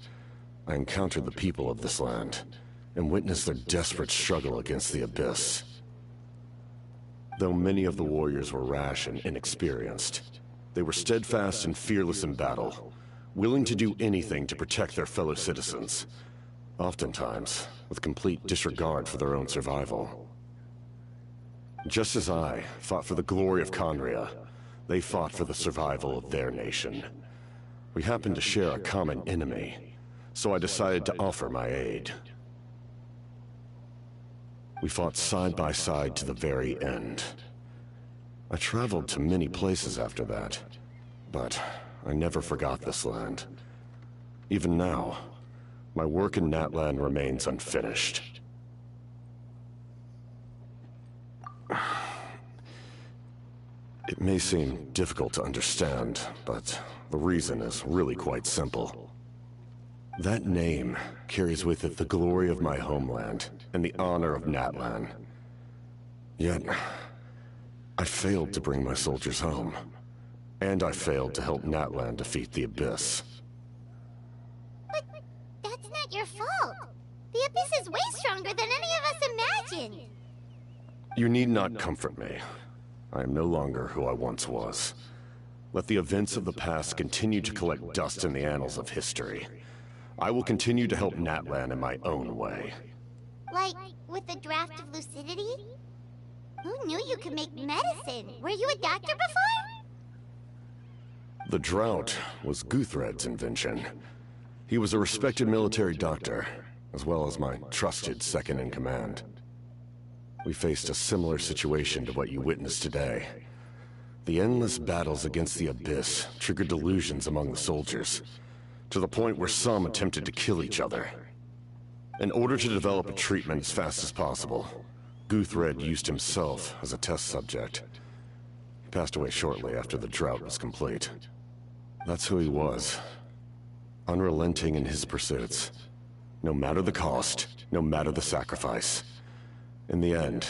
I encountered the people of this land and witnessed their desperate struggle against the Abyss. Though many of the warriors were rash and inexperienced, they were steadfast and fearless in battle, willing to do anything to protect their fellow citizens, oftentimes with complete disregard for their own survival. Just as I fought for the glory of Conria, they fought for the survival of their nation. We happened to share a common enemy, so I decided to offer my aid. We fought side by side to the very end. I traveled to many places after that, but I never forgot this land. Even now, my work in Natlan remains unfinished. It may seem difficult to understand, but the reason is really quite simple. That name carries with it the glory of my homeland and the honor of Natlan. Yet, I failed to bring my soldiers home. And I failed to help Natlan defeat the Abyss. But that's not your fault. The Abyss is way stronger than any of us imagined. You need not comfort me. I am no longer who I once was. Let the events of the past continue to collect dust in the annals of history. I will continue to help Natlan in my own way. Like, with the draft of lucidity? Who knew you could make medicine? Were you a doctor before? The drought was Guthred's invention. He was a respected military doctor, as well as my trusted second-in-command. We faced a similar situation to what you witnessed today. The endless battles against the Abyss triggered delusions among the soldiers, to the point where some attempted to kill each other. In order to develop a treatment as fast as possible, Guthred used himself as a test subject. He passed away shortly after the drought was complete. That's who he was. Unrelenting in his pursuits. No matter the cost, no matter the sacrifice. In the end,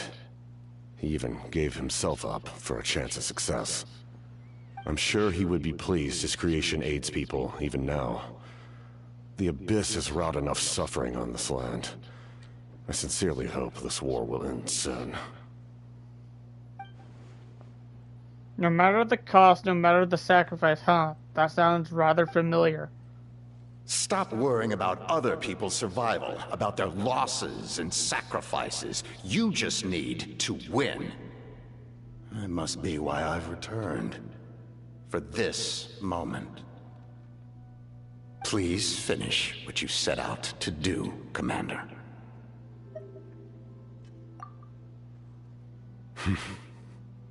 he even gave himself up for a chance of success. I'm sure he would be pleased his creation aids people even now. The Abyss has wrought enough suffering on this land. I sincerely hope this war will end soon. No matter the cost, no matter the sacrifice, huh? That sounds rather familiar. Stop worrying about other people's survival, about their losses and sacrifices. You just need to win. That must be why I've returned. For this moment. Please finish what you set out to do, Commander.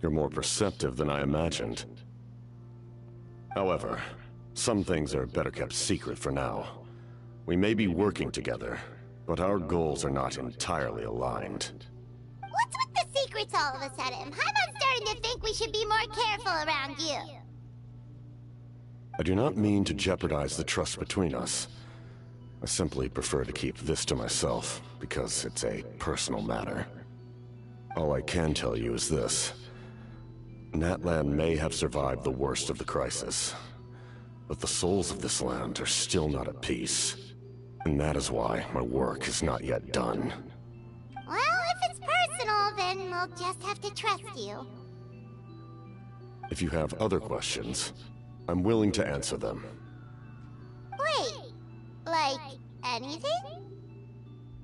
You're more perceptive than I imagined. However, some things are better kept secret for now. We may be working together, but our goals are not entirely aligned. What's with the secrets all of a sudden? I'm starting to think we should be more careful around you. I do not mean to jeopardize the trust between us. I simply prefer to keep this to myself, because it's a personal matter. All I can tell you is this. Natlan may have survived the worst of the crisis, but the souls of this land are still not at peace. And that is why my work is not yet done. Well, if it's personal, then we'll just have to trust you. If you have other questions, I'm willing to answer them. Wait, like anything?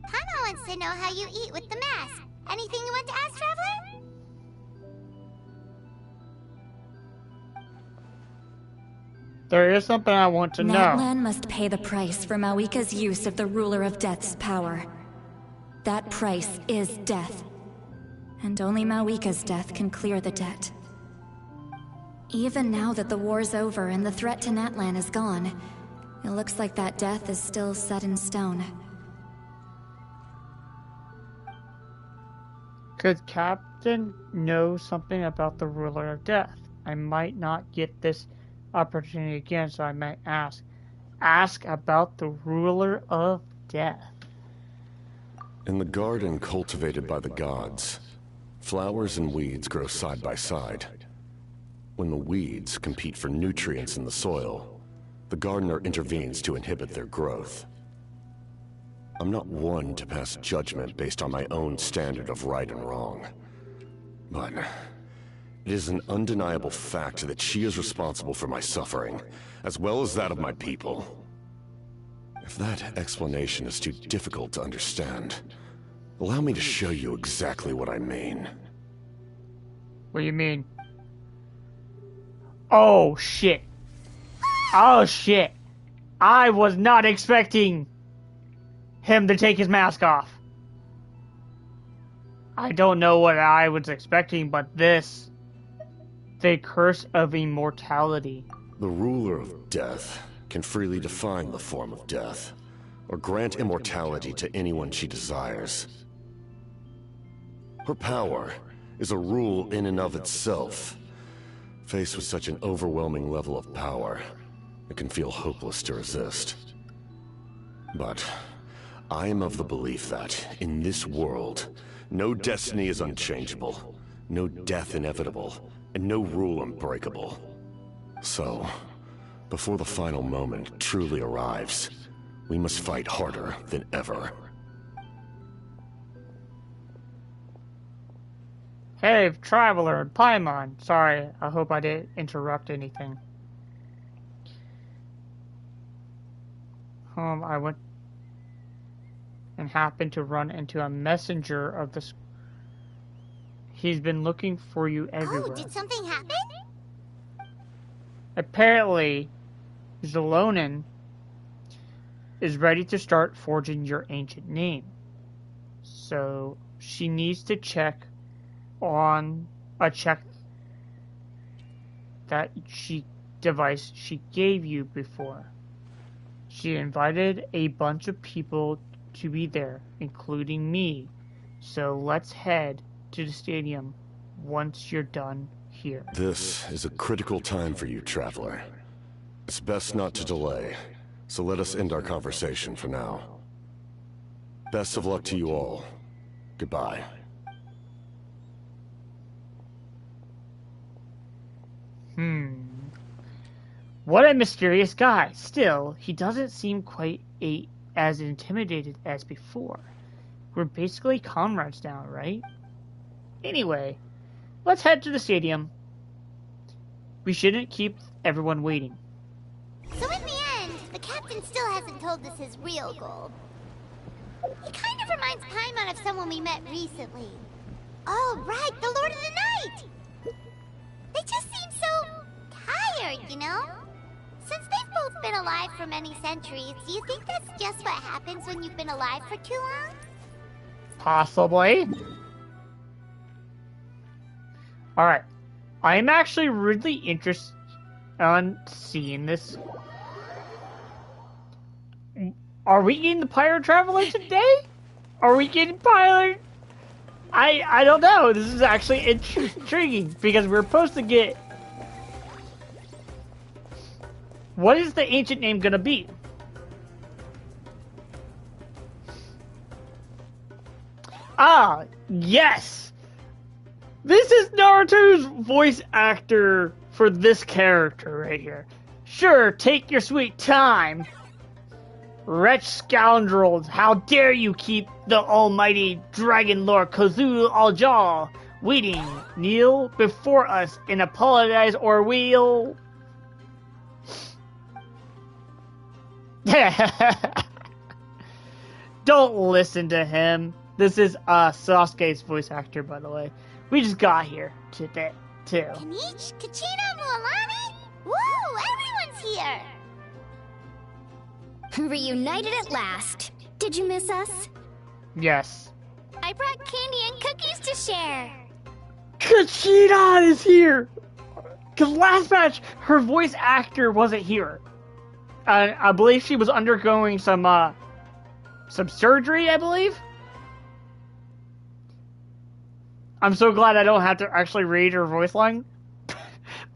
Paimon wants to know how you eat with the mask. Anything you want to ask, Traveler? There is something I want to know. Natlan must pay the price for Mawika's use of the Ruler of Death's power. That price is death. And only Mawika's death can clear the debt. Even now that the war's over and the threat to Natlan is gone, it looks like that death is still set in stone. Could Captain know something about the Ruler of Death? I might not get this opportunity again, so I might ask. Ask about the Ruler of Death. In the garden cultivated by the gods, flowers and weeds grow side by side. When the weeds compete for nutrients in the soil, the gardener intervenes to inhibit their growth. I'm not one to pass judgment based on my own standard of right and wrong. But It is an undeniable fact that she is responsible for my suffering, as well as that of my people. If that explanation is too difficult to understand, allow me to show you exactly what I mean. What do you mean? Oh, shit. Oh, shit. I was not expecting him to take his mask off. I don't know what I was expecting, but this... The curse of immortality. The ruler of death can freely define the form of death, or grant immortality to anyone she desires. Her power is a rule in and of itself. Faced with such an overwhelming level of power, it can feel hopeless to resist. But I am of the belief that, in this world, no destiny is unchangeable, no death inevitable, and no rule unbreakable. So, before the final moment truly arrives, we must fight harder than ever. Hey, Traveler, Paimon. Sorry, I hope I didn't interrupt anything. I went and happened to run into a messenger of the... He's been looking for you everywhere. Oh, did something happen? Apparently, Zelonin is ready to start forging your ancient name. So, she needs to check on a check that device she gave you before. She invited a bunch of people to be there, including me. So let's head to the stadium once you're done here. This is a critical time for you, Traveler. It's best not to delay, so let us end our conversation for now. Best of luck to you all. Goodbye. What a mysterious guy. Still, he doesn't seem quite as intimidated as before. We're basically comrades now, right? Anyway, let's head to the stadium. We shouldn't keep everyone waiting. So in the end, the captain still hasn't told us his real goal. He kind of reminds Paimon of someone we met recently. Oh, right, the Lord of the Night! They just seem so tired, you know? Since they've both been alive for many centuries, do you think that's just what happens when you've been alive for too long? Possibly. Alright. I'm actually really interested on seeing this. Are we getting the Pirate Traveler today? Are we getting Pirate? I don't know. This is actually intriguing because we're supposed to get... What is the ancient name gonna be? Ah, yes! This is Naruto's voice actor for this character right here. Sure, take your sweet time. Wretch scoundrels, how dare you keep the almighty Dragon Lord Kozulu Aljal waiting. Kneel before us and apologize or we'll... Don't listen to him. This is Sasuke's voice actor, by the way. We just got here today, too. Kanich, Kachina, Mualani? Woo, everyone's here! Reunited at last. Did you miss us? Yes. I brought candy and cookies to share. Kachina is here! Because last match, her voice actor wasn't here. I believe she was undergoing some surgery, I believe. I'm so glad I don't have to actually read her voice line.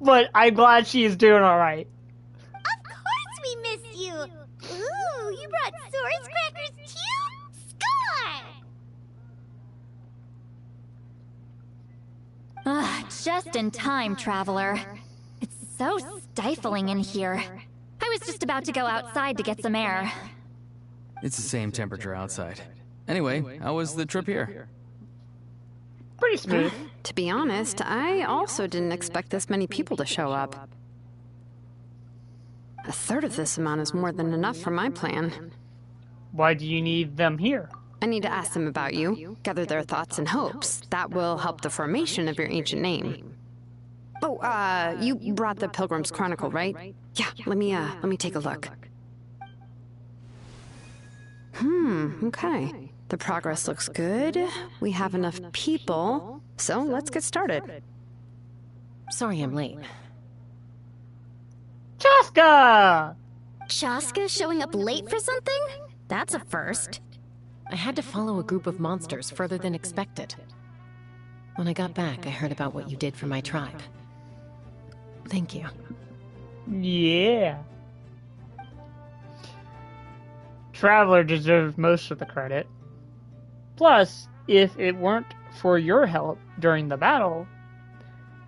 But I'm glad she is doing alright. Of course we miss you! Ooh, you brought Source Crackers too? Score! Just in time, Traveler. It's so stifling in here. I was just about to go outside to get some air. It's the same temperature outside. Anyway, how was the trip here? Pretty smooth. To be honest, I also didn't expect this many people to show up. A third of this amount is more than enough for my plan. Why do you need them here? I need to ask them about you, gather their thoughts and hopes. That will help the formation of your ancient name. Oh, you brought the Pilgrim's Chronicle, right? Yeah, let me take a look. Okay. The progress looks good. We have enough people, so let's get started. Sorry I'm late. Chaska! Chaska showing up late for something? That's a first. I had to follow a group of monsters further than expected. When I got back, I heard about what you did for my tribe. Thank you. Yeah. Traveler deserves most of the credit. Plus, if it weren't for your help during the battle,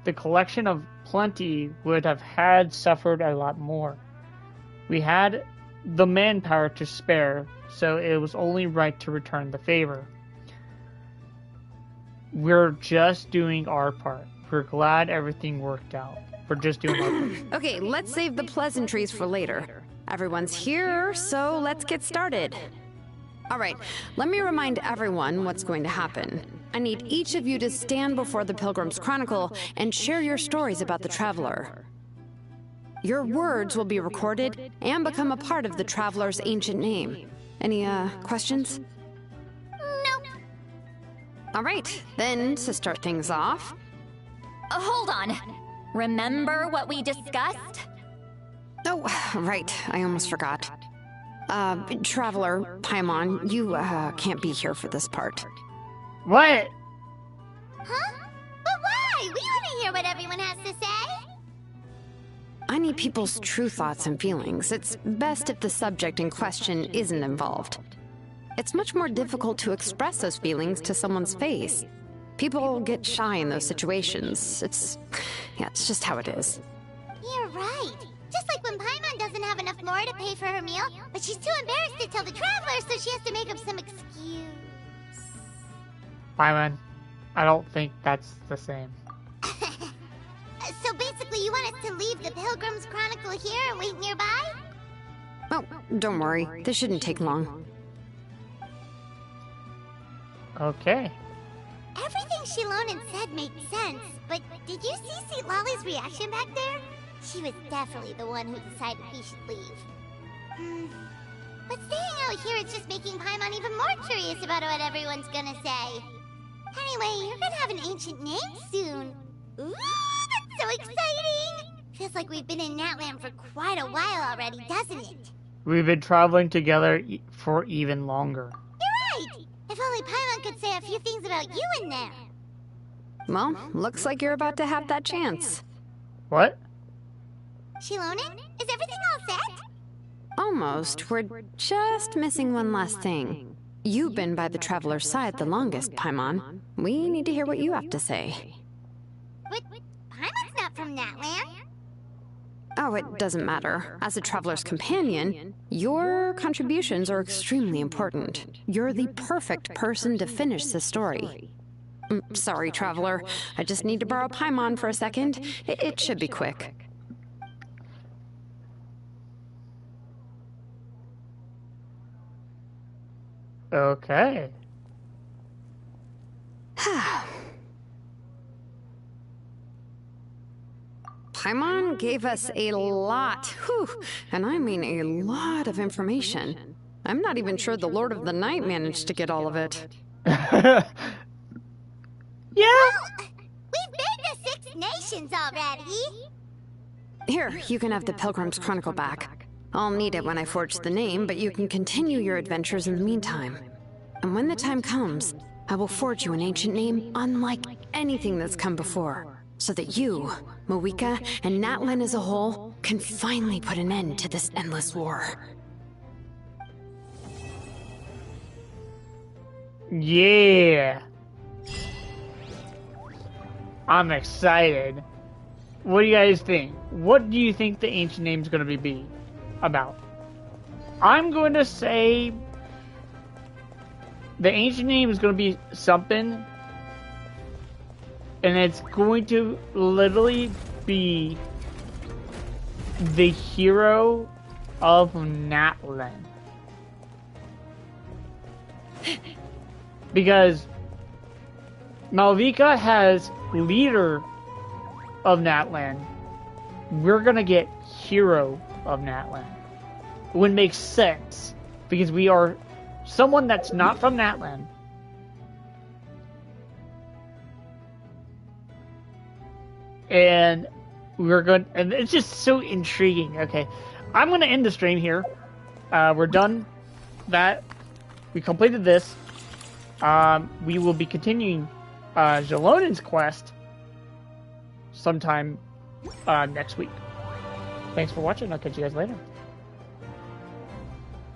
the collection of plenty would have had suffered a lot more. We had the manpower to spare, so it was only right to return the favor. We're just doing our part. We're glad everything worked out. We're just doing our part. Okay, let's save the pleasantries for later. Everyone's here, so let's get started. All right, let me remind everyone what's going to happen. I need each of you to stand before the Pilgrim's Chronicle and share your stories about the Traveler. Your words will be recorded and become a part of the Traveler's ancient name. Any, questions? Nope. All right, then, to start things off... Hold on. Remember what we discussed? Oh, right, I almost forgot. Traveler, Paimon, you, can't be here for this part. What? Huh? But why? We want to hear what everyone has to say. I need people's true thoughts and feelings. It's best if the subject in question isn't involved. It's much more difficult to express those feelings to someone's face. People get shy in those situations. It's just how it is. You're right. Just like when Paimon doesn't have enough more to pay for her meal, but she's too embarrassed to tell the Traveler, so she has to make up some excuse. Paimon, I don't think that's the same. So basically you want us to leave the Pilgrim's Chronicle here and wait nearby? Oh, don't worry. This shouldn't take long. Okay. Everything Shilonen said made sense, but did you see St. Lolly's reaction back there? She was definitely the one who decided we should leave. But staying out here is just making Paimon even more curious about what everyone's gonna say. Anyway, you're gonna have an ancient name soon. Ooh, that's so exciting! Feels like we've been in Natland for quite a while already, doesn't it? We've been traveling together for even longer. You're right! If only Paimon could say a few things about you in there. Well, looks like you're about to have that chance. What? Shilonen, is everything all set? Almost. We're just missing one last thing. You've been by the Traveler's side the longest, Paimon. We need to hear what you have to say. But Paimon's not from Natland. Oh, it doesn't matter. As a Traveler's companion, your contributions are extremely important. You're the perfect person to finish the story. Sorry, Traveler. I just need to borrow Paimon for a second. It should be quick. Okay. Paimon gave us a lot, and I mean a lot of information. I'm not even sure the Lord of the Night managed to get all of it. Yeah? Well, we've been to 6 nations already. Here, you can have the Pilgrim's Chronicle back. I'll need it when I forge the name, but you can continue your adventures in the meantime. And when the time comes, I will forge you an ancient name unlike anything that's come before, so that you, Moika, and Natlan as a whole can finally put an end to this endless war. Yeah. I'm excited. What do you guys think? What do you think the ancient name's going to be about? I'm going to say the ancient name is going to be something And it's going to literally be the hero of Natlan. Because Malvika has leader of Natlan. We're gonna get hero of Natlan. It would make sense because we are someone that's not from Natlan. And we're going, and it's just so intriguing. Okay, I'm gonna end the stream here. We're done. That we completed this. We will be continuing Jalonen's quest sometime next week. Thanks for watching. I'll catch you guys later.